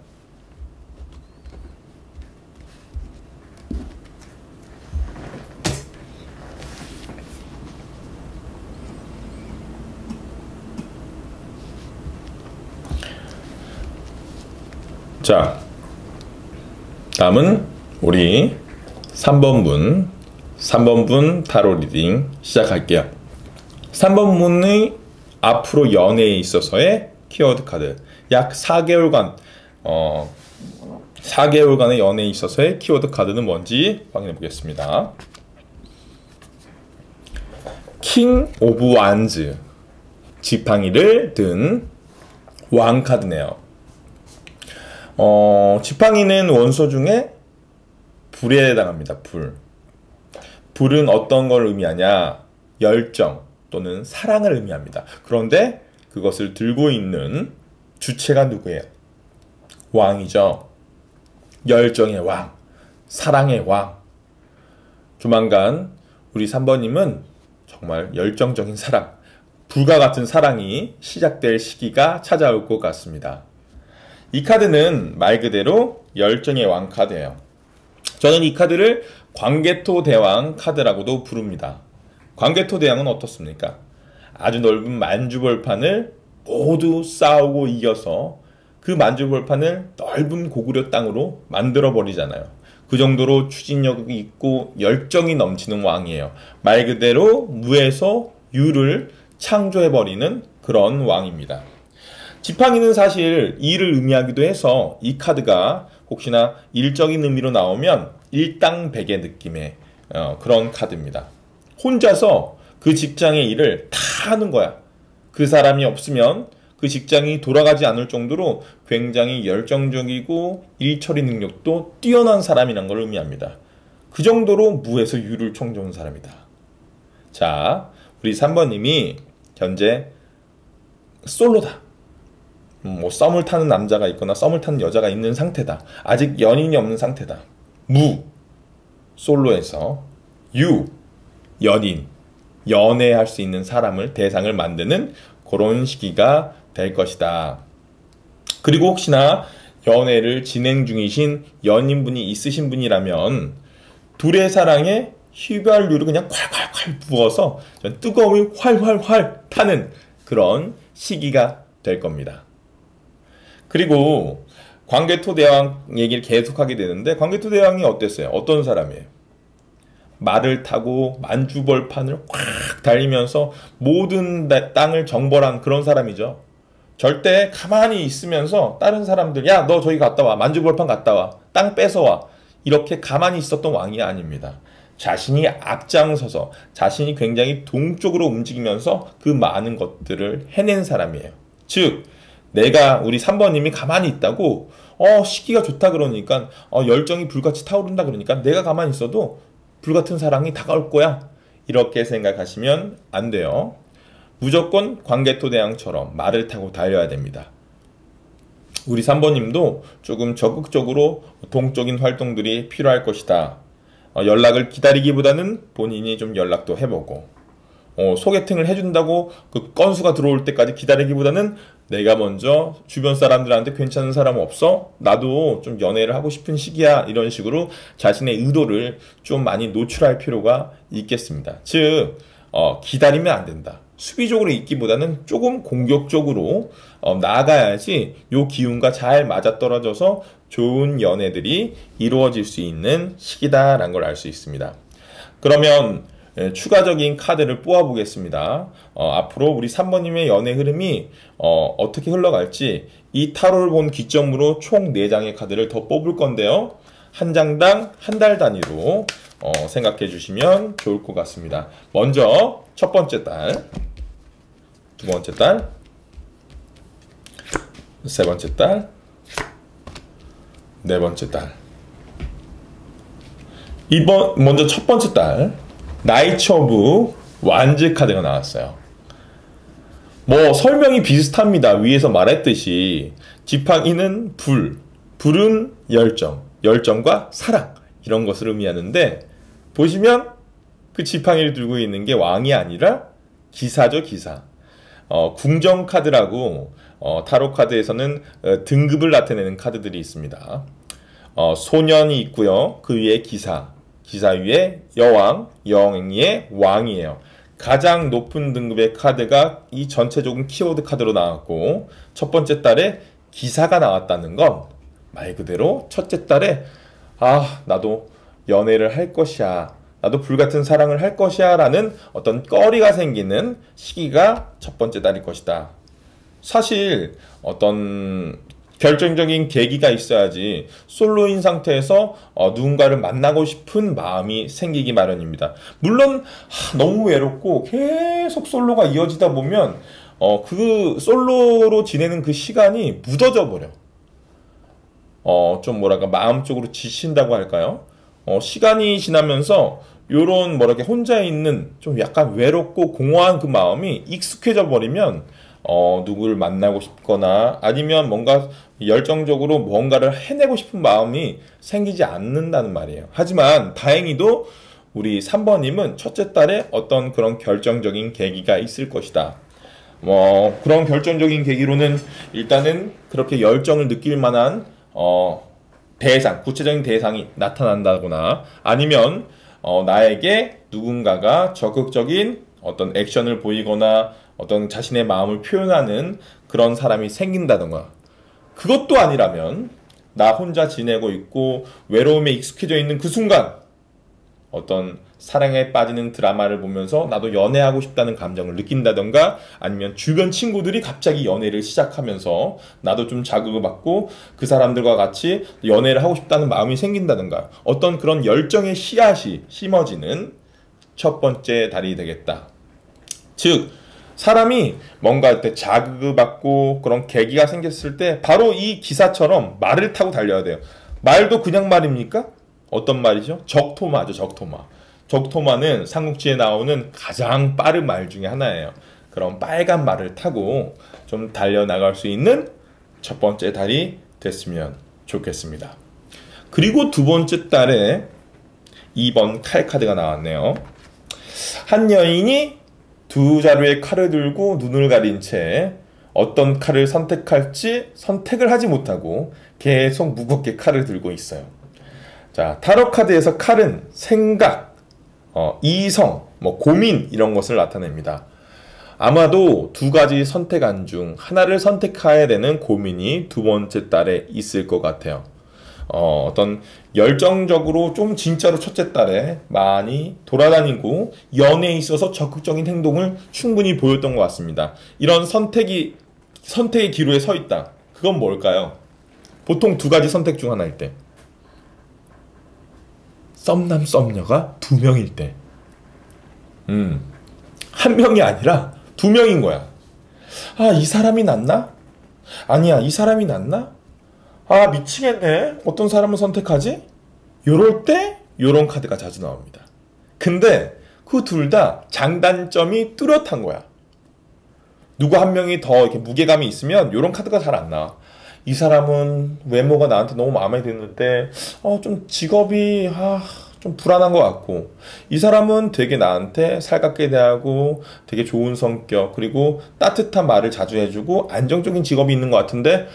자, 다음은 우리 3번 분 타로 리딩 시작할게요. 3번 분의 앞으로 연애에 있어서의 키워드 카드. 약 4개월간의 연애에 있어서의 키워드 카드는 뭔지 확인해 보겠습니다. 킹 오브 완즈, 지팡이를 든 왕 카드네요. 지팡이는 원소 중에 불에 해당합니다. 불은 어떤 걸 의미하냐? 열정 또는 사랑을 의미합니다. 그런데 그것을 들고 있는 주체가 누구예요? 왕이죠. 열정의 왕, 사랑의 왕. 조만간 우리 3번님은 정말 열정적인 사랑, 불과 같은 사랑이 시작될 시기가 찾아올 것 같습니다. 이 카드는 말 그대로 열정의 왕 카드예요. 저는 이 카드를 광개토 대왕 카드라고도 부릅니다. 광개토 대왕은 어떻습니까? 아주 넓은 만주벌판을 모두 싸우고 이겨서 그 만주벌판을 넓은 고구려 땅으로 만들어 버리잖아요. 그 정도로 추진력이 있고 열정이 넘치는 왕이에요. 말 그대로 무에서 유를 창조해 버리는 그런 왕입니다. 지팡이는 사실 일을 의미하기도 해서 이 카드가 혹시나 일적인 의미로 나오면 일당백의 느낌의 그런 카드입니다. 혼자서 그 직장의 일을 다 하는 거야. 그 사람이 없으면 그 직장이 돌아가지 않을 정도로 굉장히 열정적이고 일처리 능력도 뛰어난 사람이란 걸 의미합니다. 그 정도로 무에서 유를 창조한 사람이다. 자, 우리 3번님이 현재 솔로다. 썸을 타는 남자가 있거나 썸을 타는 여자가 있는 상태다. 아직 연인이 없는 상태다. 무, 솔로에서 유, 연인, 연애할 수 있는 사람을, 대상을 만드는 그런 시기가 될 것이다. 그리고 혹시나 연애를 진행 중이신 연인분이 있으신 분이라면 둘의 사랑에 휘발유를 그냥 콸콸콸 부어서 뜨거움이 활활활 타는 그런 시기가 될 겁니다. 그리고 광개토대왕 얘기를 계속하게 되는데 광개토대왕이 어땠어요? 어떤 사람이에요? 말을 타고 만주벌판을 확 달리면서 모든 땅을 정벌한 그런 사람이죠. 절대 가만히 있으면서 다른 사람들 야, 너 저기 갔다 와. 만주벌판 갔다 와. 땅 뺏어와. 이렇게 가만히 있었던 왕이 아닙니다. 자신이 앞장서서 자신이 굉장히 동쪽으로 움직이면서 그 많은 것들을 해낸 사람이에요. 즉 내가 우리 3번님이 가만히 있다고 시기가 좋다 그러니까 열정이 불같이 타오른다 그러니까 내가 가만히 있어도 불같은 사랑이 다가올 거야. 이렇게 생각하시면 안 돼요. 무조건 광개토대왕처럼 말을 타고 달려야 됩니다. 우리 3번님도 조금 적극적으로 동적인 활동들이 필요할 것이다. 연락을 기다리기보다는 본인이 좀 연락도 해보고 소개팅을 해준다고 그 건수가 들어올 때까지 기다리기보다는 내가 먼저 주변 사람들한테 괜찮은 사람 없어? 나도 좀 연애를 하고 싶은 시기야. 이런 식으로 자신의 의도를 좀 많이 노출할 필요가 있겠습니다. 즉, 기다리면 안 된다. 수비적으로 있기보다는 조금 공격적으로 나아가야지 요 기운과 잘 맞아떨어져서 좋은 연애들이 이루어질 수 있는 시기다라는 걸 알 수 있습니다. 그러면 추가적인 카드를 뽑아 보겠습니다. 앞으로 우리 3번님의 연애 흐름이 어떻게 흘러갈지 이 타로를 본 기점으로 총 4장의 카드를 더 뽑을 건데요. 한 장당 한 달 단위로 생각해 주시면 좋을 것 같습니다. 먼저 첫 번째 달, 두 번째 달, 세 번째 달, 네 번째 달. 먼저 첫 번째 달, 나이츠 오브 완즈 카드가 나왔어요. 뭐 설명이 비슷합니다. 위에서 말했듯이 지팡이는 불은 열정, 열정과 사랑 이런 것을 의미하는데 보시면 그 지팡이를 들고 있는 게 왕이 아니라 기사죠, 기사. 궁정 카드라고 타로 카드에서는 등급을 나타내는 카드들이 있습니다. 소년이 있고요. 그 위에 기사 위에 여왕, 여왕 위에 왕이에요. 가장 높은 등급의 카드가 이 전체적인 키워드 카드로 나왔고 첫 번째 달에 기사가 나왔다는 건 말 그대로 첫째 달에 나도 연애를 할 것이야. 나도 불같은 사랑을 할 것이야 라는 어떤 꺼리가 생기는 시기가 첫 번째 달일 것이다. 사실 어떤 결정적인 계기가 있어야지 솔로인 상태에서 누군가를 만나고 싶은 마음이 생기기 마련입니다. 물론 너무 외롭고 계속 솔로가 이어지다 보면 그 솔로로 지내는 그 시간이 묻어져 버려. 좀 뭐랄까 마음적으로 지친다고 할까요? 시간이 지나면서 요런 뭐랄까 혼자 있는 좀 약간 외롭고 공허한 그 마음이 익숙해져 버리면 누구를 만나고 싶거나 아니면 뭔가 열정적으로 뭔가를 해내고 싶은 마음이 생기지 않는다는 말이에요. 하지만 다행히도 우리 3번님은 첫째 달에 어떤 그런 결정적인 계기가 있을 것이다. 그런 결정적인 계기로는 일단은 그렇게 열정을 느낄 만한 구체적인 대상이 나타난다거나 아니면 나에게 누군가가 적극적인 어떤 액션을 보이거나 어떤 자신의 마음을 표현하는 그런 사람이 생긴다던가 그것도 아니라면 나 혼자 지내고 있고 외로움에 익숙해져 있는 그 순간 어떤 사랑에 빠지는 드라마를 보면서 나도 연애하고 싶다는 감정을 느낀다던가 아니면 주변 친구들이 갑자기 연애를 시작하면서 나도 좀 자극을 받고 그 사람들과 같이 연애를 하고 싶다는 마음이 생긴다던가 어떤 그런 열정의 씨앗이 심어지는 첫 번째 달이 되겠다. 즉 사람이 뭔가 때 자극을 받고 그런 계기가 생겼을 때 바로 이 기사처럼 말을 타고 달려야 돼요. 말도 그냥 말입니까? 어떤 말이죠? 적토마죠, 적토마. 적토마는 삼국지에 나오는 가장 빠른 말 중에 하나예요. 그런 빨간 말을 타고 좀 달려나갈 수 있는 첫 번째 달이 됐으면 좋겠습니다. 그리고 두 번째 달에 2번 칼 카드가 나왔네요. 한 여인이 두 자루의 칼을 들고 눈을 가린 채 어떤 칼을 선택할지 선택을 하지 못하고 계속 무겁게 칼을 들고 있어요. 자, 타로 카드에서 칼은 생각, 이성, 고민 이런 것을 나타냅니다. 아마도 두 가지 선택안 중 하나를 선택해야 되는 고민이 두 번째 달에 있을 것 같아요. 어떤 열정적으로 좀 진짜로 첫째 달에 많이 돌아다니고 연애에 있어서 적극적인 행동을 충분히 보였던 것 같습니다. 이런 선택의 기로에 서 있다. 그건 뭘까요? 보통 두 가지 선택 중 하나일 때. 썸남 썸녀가 2명일 때. 한 명이 아니라 2명인 거야. 이 사람이 낫나? 아니야, 이 사람이 낫나? 미치겠네. 어떤 사람을 선택하지? 요럴 때 요런 카드가 자주 나옵니다. 근데 그 둘 다 장단점이 뚜렷한 거야. 누구 한 명이 더 이렇게 무게감이 있으면 요런 카드가 잘 안 나와. 이 사람은 외모가 나한테 너무 마음에 드는데 좀 직업이 좀 불안한 것 같고, 이 사람은 되게 나한테 살갑게 대하고 되게 좋은 성격, 그리고 따뜻한 말을 자주 해주고 안정적인 직업이 있는 것 같은데,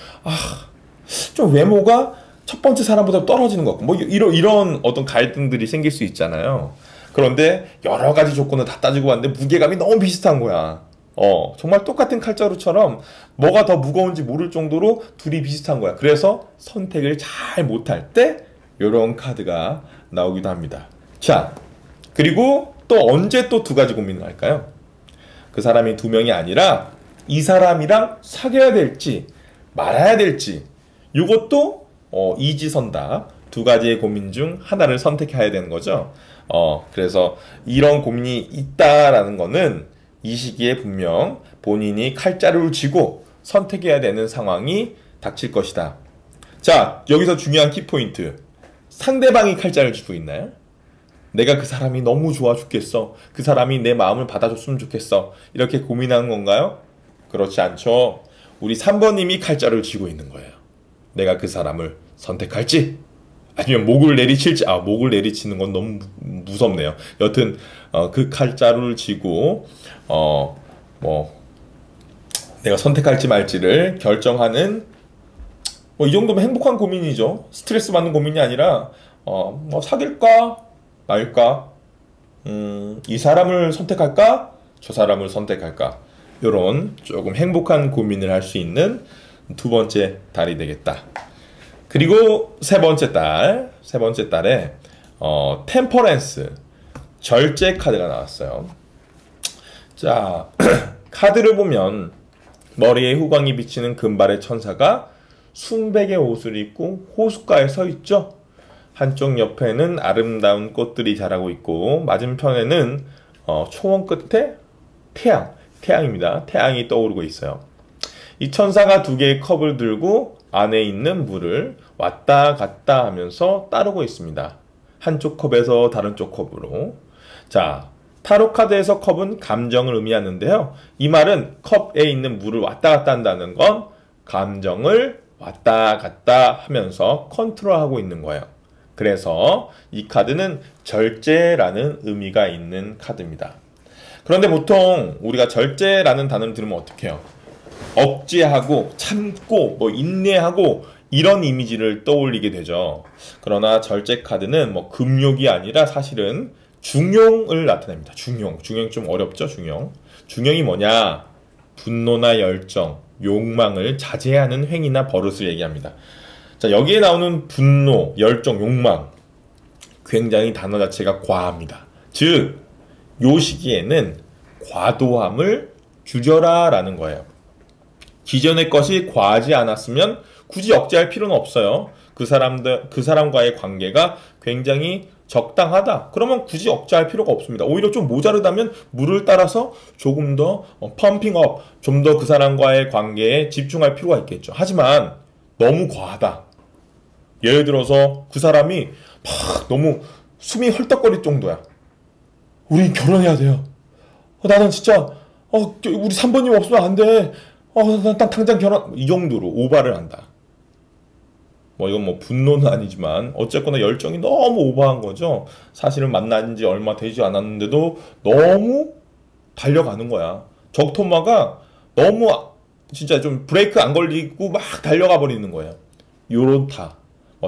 좀 외모가 첫 번째 사람보다 떨어지는 것 같고, 뭐 이런 어떤 갈등들이 생길 수 있잖아요. 그런데 여러 가지 조건을 다 따지고 왔는데 무게감이 너무 비슷한 거야. 정말 똑같은 칼자루처럼 뭐가 더 무거운지 모를 정도로 둘이 비슷한 거야. 그래서 선택을 잘 못할 때 이런 카드가 나오기도 합니다. 자, 그리고 또 언제 또 두 가지 고민을 할까요? 그 사람이 두 명이 아니라 이 사람이랑 사귀어야 될지 말아야 될지, 이것도 이지선다. 두 가지의 고민 중 하나를 선택해야 되는 거죠. 그래서 이런 고민이 있다라는 거는 이 시기에 분명 본인이 칼자루를 쥐고 선택해야 되는 상황이 닥칠 것이다. 자, 여기서 중요한 키포인트. 상대방이 칼자루를 쥐고 있나요? 내가 그 사람이 너무 좋아 죽겠어. 그 사람이 내 마음을 받아줬으면 좋겠어. 이렇게 고민하는 건가요? 그렇지 않죠. 우리 3번님이 칼자루를 쥐고 있는 거예요. 내가 그 사람을 선택할지, 아니면 목을 내리칠지. 목을 내리치는 건 너무 무섭네요. 여튼 그 칼자루를 쥐고 내가 선택할지 말지를 결정하는, 이 정도면 행복한 고민이죠. 스트레스 받는 고민이 아니라 사귈까 말까, 이 사람을 선택할까 저 사람을 선택할까, 이런 조금 행복한 고민을 할 수 있는 두 번째 달이 되겠다. 그리고 세 번째 달에 템퍼런스, 절제 카드가 나왔어요. 자, 카드를 보면 머리에 후광이 비치는 금발의 천사가 순백의 옷을 입고 호숫가에 서 있죠. 한쪽 옆에는 아름다운 꽃들이 자라고 있고, 맞은편에는 초원 끝에 태양입니다. 태양이 떠오르고 있어요. 이 천사가 두 개의 컵을 들고 안에 있는 물을 왔다 갔다 하면서 따르고 있습니다. 한쪽 컵에서 다른 쪽 컵으로. 자, 타로 카드에서 컵은 감정을 의미하는데요. 이 말은 컵에 있는 물을 왔다 갔다 한다는 건 감정을 왔다 갔다 하면서 컨트롤하고 있는 거예요. 그래서 이 카드는 절제라는 의미가 있는 카드입니다. 그런데 보통 우리가 절제라는 단어를 들으면 어떻게 해요? 억제하고 참고 인내하고 이런 이미지를 떠올리게 되죠. 그러나 절제 카드는 금욕이 아니라 사실은 중용을 나타냅니다. 중용이 좀 어렵죠. 중용이 뭐냐? 분노나 열정, 욕망을 자제하는 행위나 버릇을 얘기합니다. 자, 여기에 나오는 분노, 열정, 욕망, 굉장히 단어 자체가 과합니다. 즉, 요 시기에는 과도함을 줄여라 라는 거예요. 기존의 것이 과하지 않았으면 굳이 억제할 필요는 없어요. 그 사람과의 관계가 굉장히 적당하다. 그러면 굳이 억제할 필요가 없습니다. 오히려 좀 모자르다면 물을 따라서 조금 더 펌핑업, 좀 더 그 사람과의 관계에 집중할 필요가 있겠죠. 하지만 너무 과하다. 예를 들어서 그 사람이 막 너무 숨이 헐떡거릴 정도야. 우리 결혼해야 돼요. 나는 진짜 우리 3번님 없으면 안 돼. 난 당장 결혼. 이 정도로 오바를 한다. 이건 분노는 아니지만 어쨌거나 열정이 너무 오버한 거죠. 사실은 만난 지 얼마 되지 않았는데도 너무 달려가는 거야. 적토마가 너무 진짜 좀 브레이크 안 걸리고 막 달려가 버리는 거예요. 요렇다.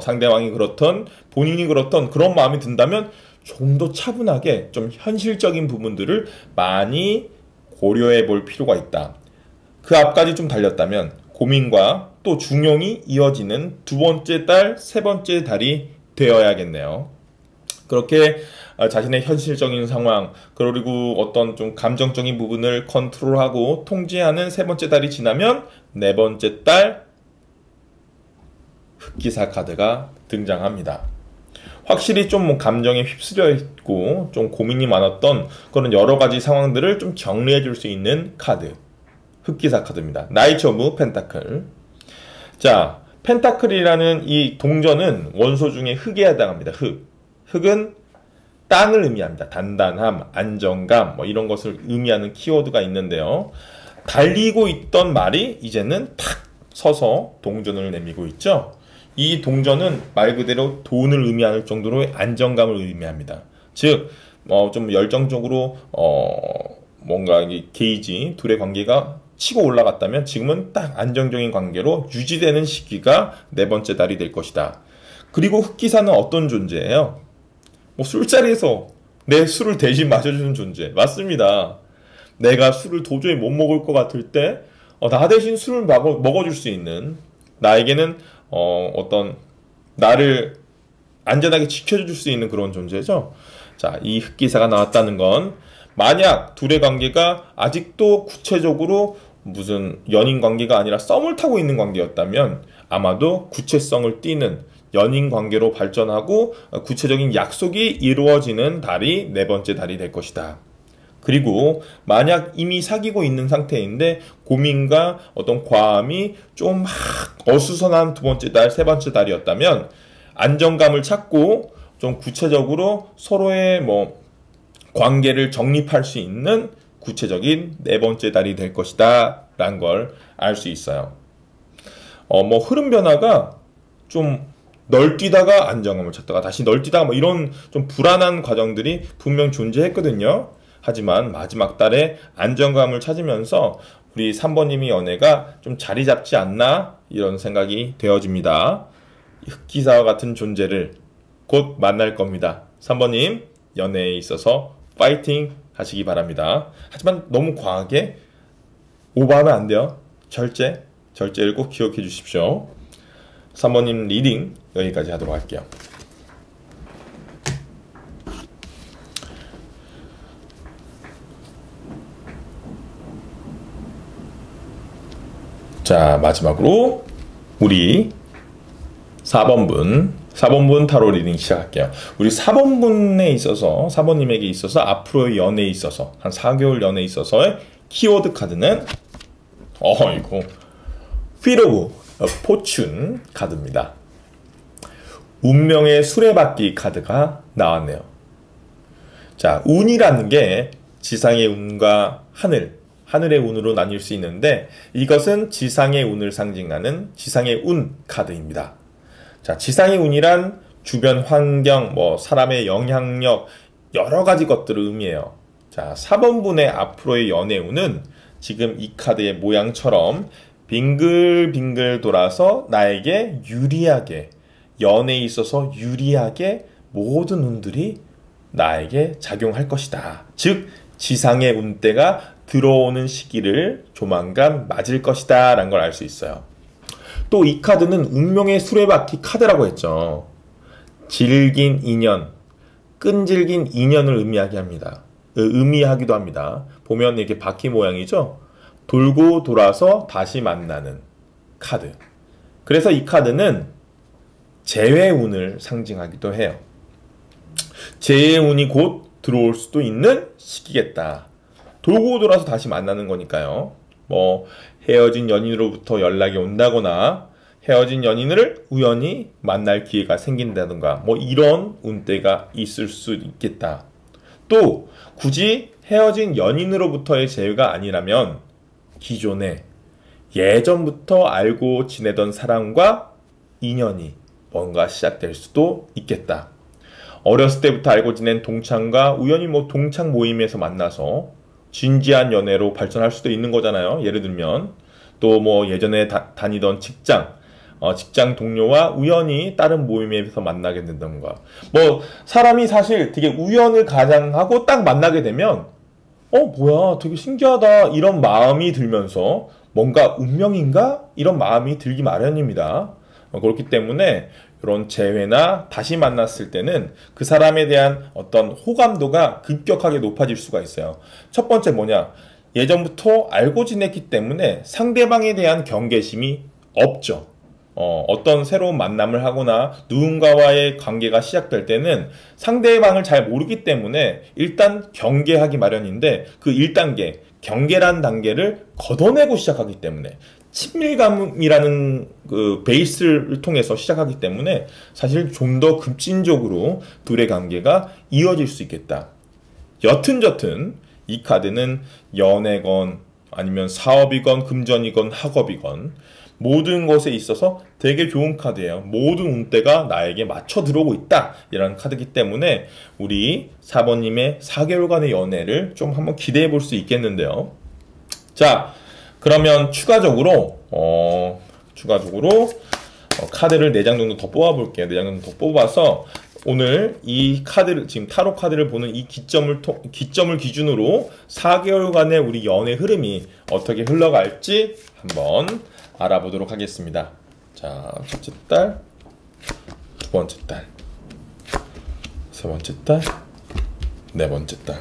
상대방이 그렇던 본인이 그렇던 그런 마음이 든다면 좀 더 차분하게 좀 현실적인 부분들을 많이 고려해 볼 필요가 있다. 그 앞까지 좀 달렸다면 고민과 또 중용이 이어지는 두 번째 달, 세 번째 달이 되어야겠네요. 그렇게 자신의 현실적인 상황, 그리고 어떤 좀 감정적인 부분을 컨트롤하고 통제하는 세 번째 달이 지나면 네 번째 달 흑기사 카드가 등장합니다. 확실히 좀 감정에 휩쓸려 있고 좀 고민이 많았던 그런 여러 가지 상황들을 좀 정리해 줄 수 있는 카드. 흑기사 카드입니다. 나이트 오브 펜타클. 자, 펜타클이라는 이 동전은 원소 중에 흙에 해당합니다. 흙은 땅을 의미합니다. 단단함, 안정감, 이런 것을 의미하는 키워드가 있는데요. 달리고 있던 말이 이제는 탁 서서 동전을 내밀고 있죠. 이 동전은 말 그대로 돈을 의미할 정도로 안정감을 의미합니다. 즉, 좀 열정적으로 뭔가 이 게이지 둘의 관계가 치고 올라갔다면 지금은 딱 안정적인 관계로 유지되는 시기가 네 번째 달이 될 것이다. 그리고 흑기사는 어떤 존재예요? 술자리에서 내 술을 대신 마셔주는 존재. 맞습니다. 내가 술을 도저히 못 먹을 것 같을 때 나 대신 술을 먹어줄 수 있는, 나에게는 어떤 나를 안전하게 지켜줄 수 있는 그런 존재죠. 자, 이 흑기사가 나왔다는 건 만약 둘의 관계가 아직도 구체적으로 무슨 연인 관계가 아니라 썸을 타고 있는 관계였다면 아마도 구체성을 띠는 연인 관계로 발전하고 구체적인 약속이 이루어지는 달이 네 번째 달이 될 것이다. 그리고 만약 이미 사귀고 있는 상태인데 고민과 어떤 과함이 좀 막 어수선한 두 번째 달, 세 번째 달이었다면 안정감을 찾고 좀 구체적으로 서로의 관계를 정립할 수 있는 구체적인 네 번째 달이 될 것이다 라는 걸 알 수 있어요. 흐름 변화가 좀 널뛰다가 안정감을 찾다가 다시 널뛰다가 이런 좀 불안한 과정들이 분명 존재했거든요. 하지만 마지막 달에 안정감을 찾으면서 우리 3번님이 연애가 좀 자리 잡지 않나 이런 생각이 되어집니다. 흑기사와 같은 존재를 곧 만날 겁니다. 3번님 연애에 있어서 파이팅 하시기 바랍니다. 하지만 너무 과하게 오버하면 안 돼요. 절제를 꼭 기억해 주십시오. 3번님 리딩 여기까지 하도록 할게요. 자, 마지막으로 우리 4번분 타로 리딩 시작할게요. 우리 4번분에 있어서 4번님에게 있어서 앞으로의 연애에 있어서 한 4개월 연애에 있어서의 키워드 카드는 이거 Wheel of Fortune 카드입니다. 운명의 수레바퀴 카드가 나왔네요. 자, 운이라는 게 지상의 운과 하늘의 운으로 나뉠 수 있는데 이것은 지상의 운을 상징하는 지상의 운 카드입니다. 자, 지상의 운이란 주변 환경, 사람의 영향력, 여러 가지 것들을 의미해요. 자, 4번분의 앞으로의 연애 운은 지금 이 카드의 모양처럼 빙글빙글 돌아서 나에게 유리하게, 연애에 있어서 유리하게 모든 운들이 나에게 작용할 것이다. 즉, 지상의 운대가 들어오는 시기를 조만간 맞을 것이다 라는 걸 알 수 있어요. 또 이 카드는 운명의 수레바퀴 카드라고 했죠. 질긴 인연, 끈질긴 인연을 의미하기도 합니다. 보면 이렇게 바퀴 모양이죠. 돌고 돌아서 다시 만나는 카드. 그래서 이 카드는 재회 운을 상징하기도 해요. 재회 운이 곧 들어올 수도 있는 시기겠다. 돌고 돌아서 다시 만나는 거니까요. 헤어진 연인으로부터 연락이 온다거나 헤어진 연인을 우연히 만날 기회가 생긴다든가 이런 운대가 있을 수 있겠다. 또 굳이 헤어진 연인으로부터의 재회가 아니라면 기존에 예전부터 알고 지내던 사람과 인연이 뭔가 시작될 수도 있겠다. 어렸을 때부터 알고 지낸 동창과 우연히 동창 모임에서 만나서 진지한 연애로 발전할 수도 있는 거잖아요. 예를 들면 또 예전에 다니던 직장 동료와 우연히 다른 모임에서 만나게 된다던가 사람이 사실 되게 우연을 가장하고 딱 만나게 되면 뭐야 되게 신기하다 이런 마음이 들면서 뭔가 운명인가? 이런 마음이 들기 마련입니다. 그렇기 때문에 이런 재회나 다시 만났을 때는 그 사람에 대한 어떤 호감도가 급격하게 높아질 수가 있어요. 첫 번째 뭐냐? 예전부터 알고 지냈기 때문에 상대방에 대한 경계심이 없죠. 어떤 새로운 만남을 하거나 누군가와의 관계가 시작될 때는 상대방을 잘 모르기 때문에 일단 경계하기 마련인데 그 1단계, 경계란 단계를 걷어내고 시작하기 때문에 친밀감이라는 그 베이스를 통해서 시작하기 때문에 사실 좀 더 급진적으로 둘의 관계가 이어질 수 있겠다. 여튼저튼 이 카드는 연애건 아니면 사업이건 금전이건 학업이건 모든 것에 있어서 되게 좋은 카드예요. 모든 운대가 나에게 맞춰 들어오고 있다. 이런 카드이기 때문에 우리 4번님의 4개월간의 연애를 좀 한번 기대해 볼 수 있겠는데요. 자, 그러면 추가적으로 카드를 4장 정도 더 뽑아 볼게요. 4장 정도 더 뽑아서 오늘 이 카드를, 지금 타로 카드를 보는 이 기점을 기준으로 4개월간의 우리 연애 흐름이 어떻게 흘러갈지 한번 알아보도록 하겠습니다. 자, 첫째 달, 두 번째 달, 세 번째 달, 네 번째 달.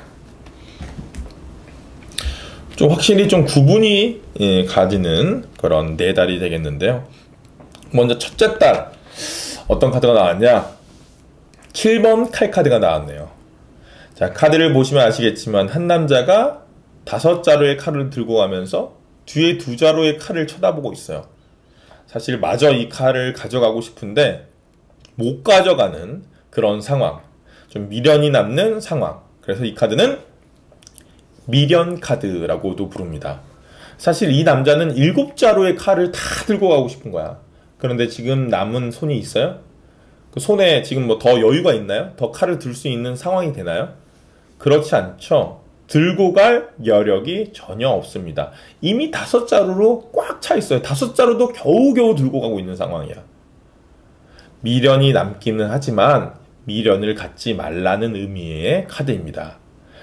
좀 확실히 좀 구분이 가지는 그런 4달이 되겠는데요. 먼저 첫째 달 어떤 카드가 나왔냐? 7번 칼 카드가 나왔네요. 자, 카드를 보시면 아시겠지만 한 남자가 5자루의 칼을 들고 가면서 뒤에 2자루의 칼을 쳐다보고 있어요. 사실 마저 이 칼을 가져가고 싶은데 못 가져가는 그런 상황, 좀 미련이 남는 상황. 그래서 이 카드는 미련 카드라고도 부릅니다. 사실 이 남자는 7자루의 칼을 다 들고 가고 싶은 거야. 그런데 지금 남은 손이 있어요? 그 손에 지금 뭐 더 여유가 있나요? 더 칼을 들 수 있는 상황이 되나요? 그렇지 않죠. 들고 갈 여력이 전혀 없습니다. 이미 5자루로 꽉 차 있어요. 5자루도 겨우겨우 들고 가고 있는 상황이야. 미련이 남기는 하지만 미련을 갖지 말라는 의미의 카드입니다.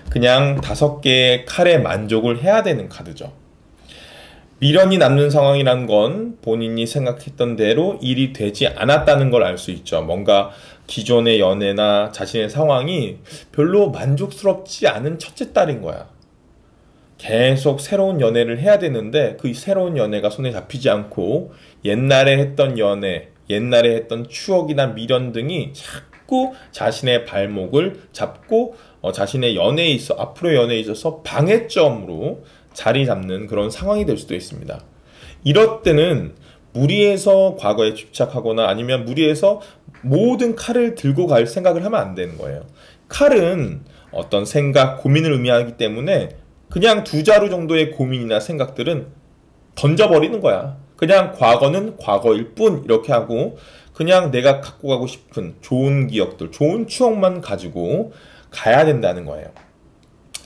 그냥 5개의 칼에 만족을 해야 되는 카드죠. 미련이 남는 상황이란 건 본인이 생각했던 대로 일이 되지 않았다는 걸 알 수 있죠. 뭔가 기존의 연애나 자신의 상황이 별로 만족스럽지 않은 첫째 딸인 거야. 계속 새로운 연애를 해야 되는데 그 새로운 연애가 손에 잡히지 않고 옛날에 했던 연애, 옛날에 했던 추억이나 미련 등이 자꾸 자신의 발목을 잡고 자신의 연애에 있어, 앞으로의 연애에 있어서 방해점으로 자리 잡는 그런 상황이 될 수도 있습니다. 이럴 때는 무리해서 과거에 집착하거나 아니면 무리해서 모든 칼을 들고 갈 생각을 하면 안 되는 거예요. 칼은 어떤 생각, 고민을 의미하기 때문에 그냥 2자루 정도의 고민이나 생각들은 던져버리는 거야. 그냥 과거는 과거일 뿐 이렇게 하고 그냥 내가 갖고 가고 싶은 좋은 기억들, 좋은 추억만 가지고 가야 된다는 거예요.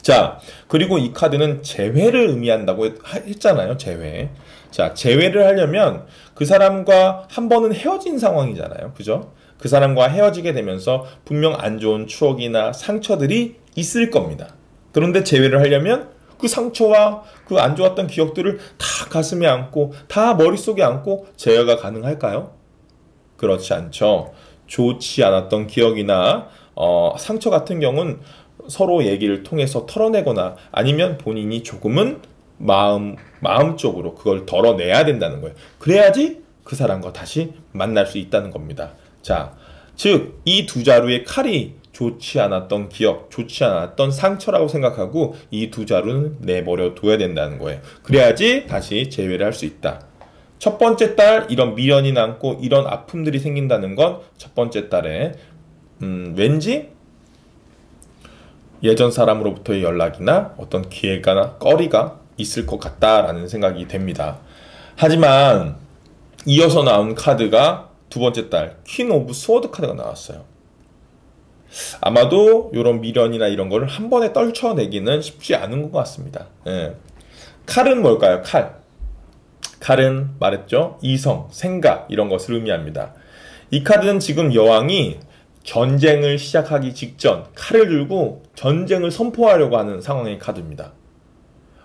자, 그리고 이 카드는 재회를 의미한다고 했잖아요. 재회. 자, 재회를 하려면 그 사람과 한 번은 헤어진 상황이잖아요. 그죠? 그 사람과 헤어지게 되면서 분명 안 좋은 추억이나 상처들이 있을 겁니다. 그런데 재회를 하려면 그 상처와 그 안 좋았던 기억들을 다 가슴에 안고 다 머릿속에 안고 재회가 가능할까요? 그렇지 않죠. 좋지 않았던 기억이나 상처 같은 경우는 서로 얘기를 통해서 털어내거나 아니면 본인이 조금은 마음적으로 그걸 덜어내야 된다는 거예요. 그래야지 그 사람과 다시 만날 수 있다는 겁니다. 자, 즉, 이 2자루의 칼이 좋지 않았던 기억, 좋지 않았던 상처라고 생각하고 이 2자루는 내버려 둬야 된다는 거예요. 그래야지 다시 재회를 할 수 있다. 첫 번째 달 이런 미련이 남고 이런 아픔들이 생긴다는 건 첫 번째 달에 왠지 예전 사람으로부터의 연락이나 어떤 기회가 꺼리가 있을 것 같다라는 생각이 됩니다. 하지만 이어서 나온 카드가 두 번째 달 퀸 오브 스워드 카드가 나왔어요. 아마도 이런 미련이나 이런 거를 한 번에 떨쳐내기는 쉽지 않은 것 같습니다. 예. 칼은 뭘까요? 칼은 말했죠. 이성, 생각 이런 것을 의미합니다. 이 카드는 지금 여왕이 전쟁을 시작하기 직전 칼을 들고 전쟁을 선포하려고 하는 상황의 카드입니다.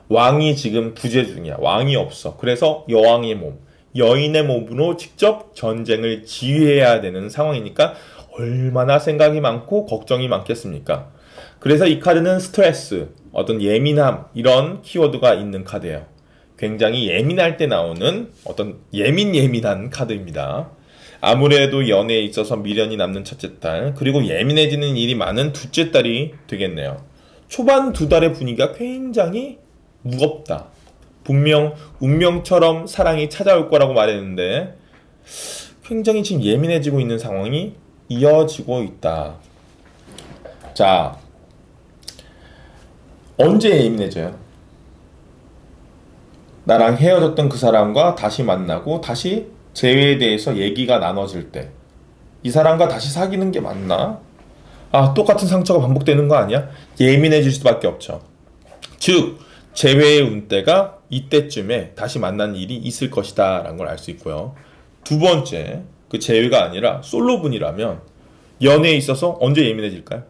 왕이 지금 부재 중이야. 왕이 없어. 그래서 여왕의 몸, 여인의 몸으로 직접 전쟁을 지휘해야 되는 상황이니까 얼마나 생각이 많고 걱정이 많겠습니까? 그래서 이 카드는 스트레스, 어떤 예민함 이런 키워드가 있는 카드예요. 굉장히 예민할 때 나오는 어떤 예민한 카드입니다. 아무래도 연애에 있어서 미련이 남는 첫째 달, 그리고 예민해지는 일이 많은 둘째 달이 되겠네요. 초반 2달의 분위기가 굉장히 무겁다. 분명 운명처럼 사랑이 찾아올 거라고 말했는데 굉장히 지금 예민해지고 있는 상황이 이어지고 있다. 자, 언제 예민해져요? 나랑 헤어졌던 그 사람과 다시 만나고 다시 재회에 대해서 얘기가 나눠질 때 이 사람과 다시 사귀는 게 맞나? 아, 똑같은 상처가 반복되는 거 아니야? 예민해질 수밖에 없죠. 즉, 재회의 운때가 이때쯤에 다시 만나는 일이 있을 것이다 라는 걸 알 수 있고요. 두 번째, 그 재회가 아니라 솔로분이라면 연애에 있어서 언제 예민해질까요?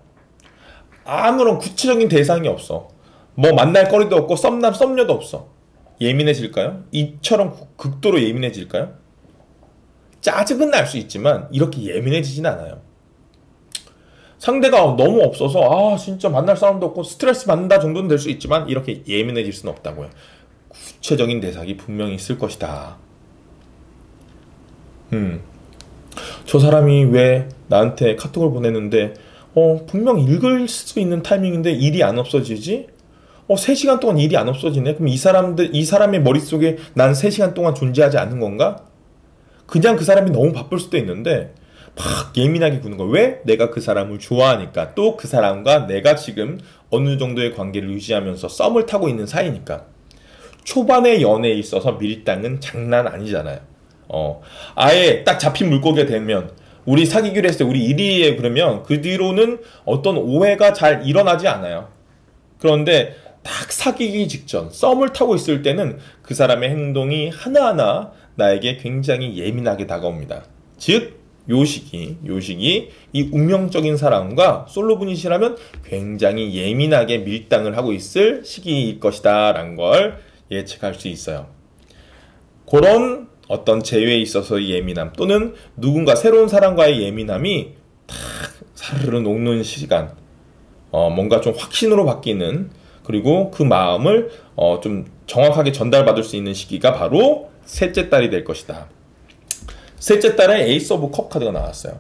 아무런 구체적인 대상이 없어. 뭐 만날 거리도 없고 썸남 썸녀도 없어. 예민해질까요? 이처럼 극도로 예민해질까요? 짜증은 날 수 있지만 이렇게 예민해지진 않아요. 상대가 너무 없어서 진짜 만날 사람도 없고 스트레스 받는다 정도는 될 수 있지만 이렇게 예민해질 수는 없다고요. 구체적인 대상이 분명히 있을 것이다. 저 사람이 왜 나한테 카톡을 보냈는데 분명 읽을 수 있는 타이밍인데 일이 안 없어지지? 3시간 동안 일이 안 없어지네? 그럼 이 사람의 머릿속에 난 3시간 동안 존재하지 않는 건가? 그냥 그 사람이 너무 바쁠 수도 있는데 막 예민하게 구는 거야. 왜? 내가 그 사람을 좋아하니까. 또 그 사람과 내가 지금 어느 정도의 관계를 유지하면서 썸을 타고 있는 사이니까. 초반의 연애에 있어서 밀당은 장난 아니잖아요. 아예 딱 잡힌 물고기가 되면 우리 사귀기로 했을 때 우리 1위에 그러면 그 뒤로는 어떤 오해가 잘 일어나지 않아요. 그런데 딱 사귀기 직전 썸을 타고 있을 때는 그 사람의 행동이 하나하나 나에게 굉장히 예민하게 다가옵니다. 즉 요 시기 이 운명적인 사람과 솔로분이시라면 굉장히 예민하게 밀당을 하고 있을 시기일 것이다 라는 걸 예측할 수 있어요. 그런 어떤 재회에 있어서의 예민함 또는 누군가 새로운 사람과의 예민함이 탁 사르르 녹는 시간, 뭔가 좀 확신으로 바뀌는, 그리고 그 마음을 좀 정확하게 전달받을 수 있는 시기가 바로 셋째 달이 될 것이다. 셋째 달에 에이스 오브 컵 카드가 나왔어요.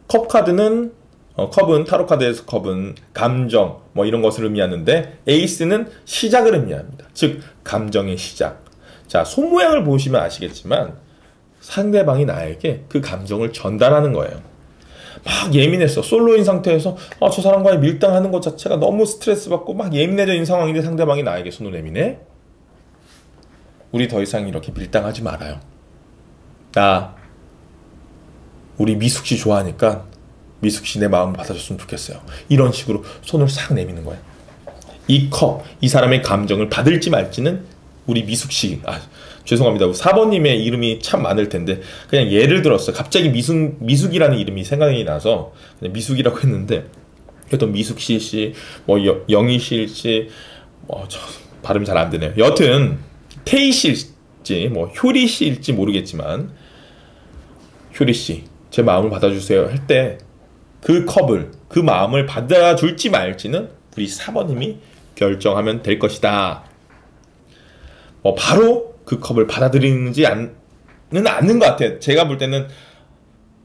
컵 카드는 컵은 타로 카드에서 컵은 감정 뭐 이런 것을 의미하는데 에이스는 시작을 의미합니다. 즉 감정의 시작. 자, 손 모양을 보시면 아시겠지만 상대방이 나에게 그 감정을 전달하는 거예요. 막 예민했어. 솔로인 상태에서 저 사람과의 밀당하는 것 자체가 너무 스트레스 받고 막 예민해져 있는 상황인데 상대방이 나에게 손을 내미네? 우리 더 이상 이렇게 밀당하지 말아요. 나 우리 미숙씨 좋아하니까 미숙씨 내 마음을 받아줬으면 좋겠어요. 이런 식으로 손을 싹 내미는 거예요. 이 컵, 이 사람의 감정을 받을지 말지는 우리 미숙씨, 죄송합니다. 4번님의 이름이 참 많을 텐데 그냥 예를 들었어요. 갑자기 미숙이라는 이름이 생각이 나서 그냥 미숙이라고 했는데 또 미숙씨, 뭐 영희씨, 저 발음이 잘 안 되네요. 여튼 태희씨일지 뭐 효리씨일지 모르겠지만 효리씨, 제 마음을 받아주세요 할 때 그 컵을, 그 마음을 받아줄지 말지는 우리 4번님이 결정하면 될 것이다. 바로 그 컵을 받아들이는지 않는 것 같아요. 제가 볼 때는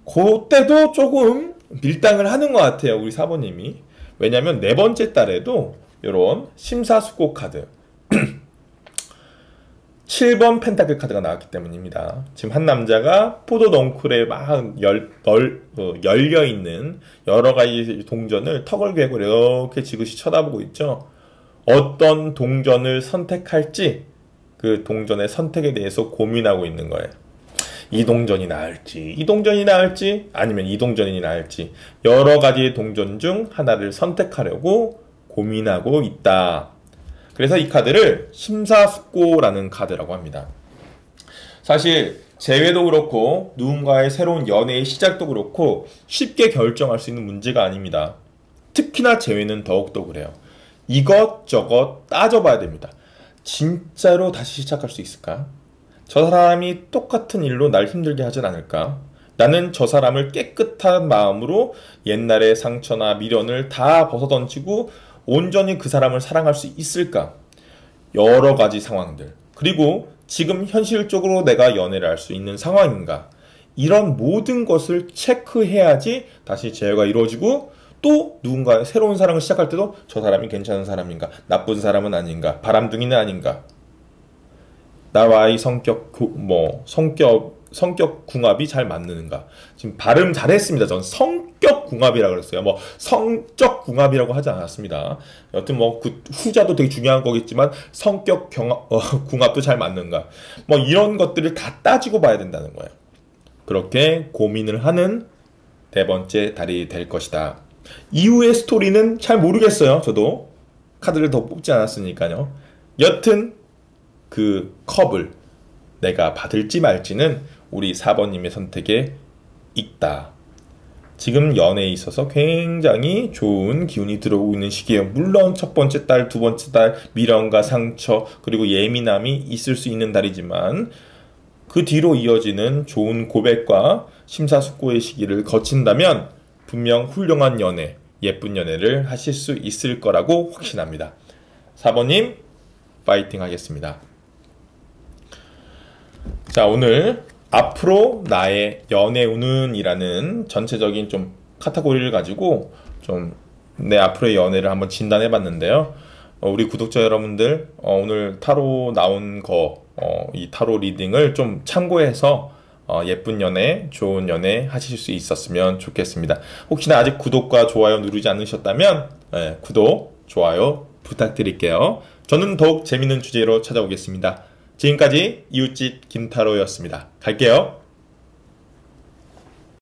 그때도 조금 밀당을 하는 것 같아요. 우리 4번님이. 왜냐면 네 번째 달에도 이런 심사숙고 카드 7번 펜타클 카드가 나왔기 때문입니다. 지금 한 남자가 포도 넝쿨에 막 열려있는 여러 가지 동전을 턱을 괴고 이렇게 지그시 쳐다보고 있죠. 어떤 동전을 선택할지 그 동전의 선택에 대해서 고민하고 있는 거예요. 이 동전이 나을지 아니면 이 동전이 나을지 여러 가지의 동전 중 하나를 선택하려고 고민하고 있다. 그래서 이 카드를 심사숙고라는 카드라고 합니다. 사실 재회도 그렇고 누군가의 새로운 연애의 시작도 그렇고 쉽게 결정할 수 있는 문제가 아닙니다. 특히나 재회는 더욱더 그래요. 이것저것 따져봐야 됩니다. 진짜로 다시 시작할 수 있을까? 저 사람이 똑같은 일로 날 힘들게 하진 않을까? 나는 저 사람을 깨끗한 마음으로 옛날의 상처나 미련을 다 벗어던지고 온전히 그 사람을 사랑할 수 있을까? 여러 가지 상황들. 그리고 지금 현실적으로 내가 연애를 할 수 있는 상황인가? 이런 모든 것을 체크해야지 다시 재회가 이루어지고 또 누군가의 새로운 사랑을 시작할 때도 저 사람이 괜찮은 사람인가? 나쁜 사람은 아닌가? 바람둥이는 아닌가? 나와의 성격이 성격 궁합이 잘 맞는가. 지금 발음 잘했습니다. 전 성격 궁합이라고 그랬어요. 뭐 성적 궁합이라고 하지 않았습니다. 여튼 뭐 그 후자도 되게 중요한 거겠지만 성격 궁합도 잘 맞는가. 뭐 이런 것들을 다 따지고 봐야 된다는 거예요. 그렇게 고민을 하는 네 번째 달이 될 것이다. 이후의 스토리는 잘 모르겠어요. 저도 카드를 더 뽑지 않았으니까요. 여튼 그 컵을 내가 받을지 말지는 우리 4번님의 선택에 있다. 지금 연애에 있어서 굉장히 좋은 기운이 들어오고 있는 시기예요. 물론 첫 번째 달, 두 번째 달 미련과 상처 그리고 예민함이 있을 수 있는 달이지만 그 뒤로 이어지는 좋은 고백과 심사숙고의 시기를 거친다면 분명 훌륭한 연애, 예쁜 연애를 하실 수 있을 거라고 확신합니다. 4번님 파이팅 하겠습니다. 자, 오늘 앞으로 나의 연애 운은이라는 전체적인 좀 카테고리를 가지고 좀 내 앞으로의 연애를 한번 진단해 봤는데요. 우리 구독자 여러분들 오늘 타로 나온 이 타로 리딩을 좀 참고해서 예쁜 연애, 좋은 연애 하실 수 있었으면 좋겠습니다. 혹시나 아직 구독과 좋아요 누르지 않으셨다면 구독, 좋아요 부탁드릴게요. 저는 더욱 재밌는 주제로 찾아오겠습니다. 지금까지 이웃집 김타로였습니다. 갈게요.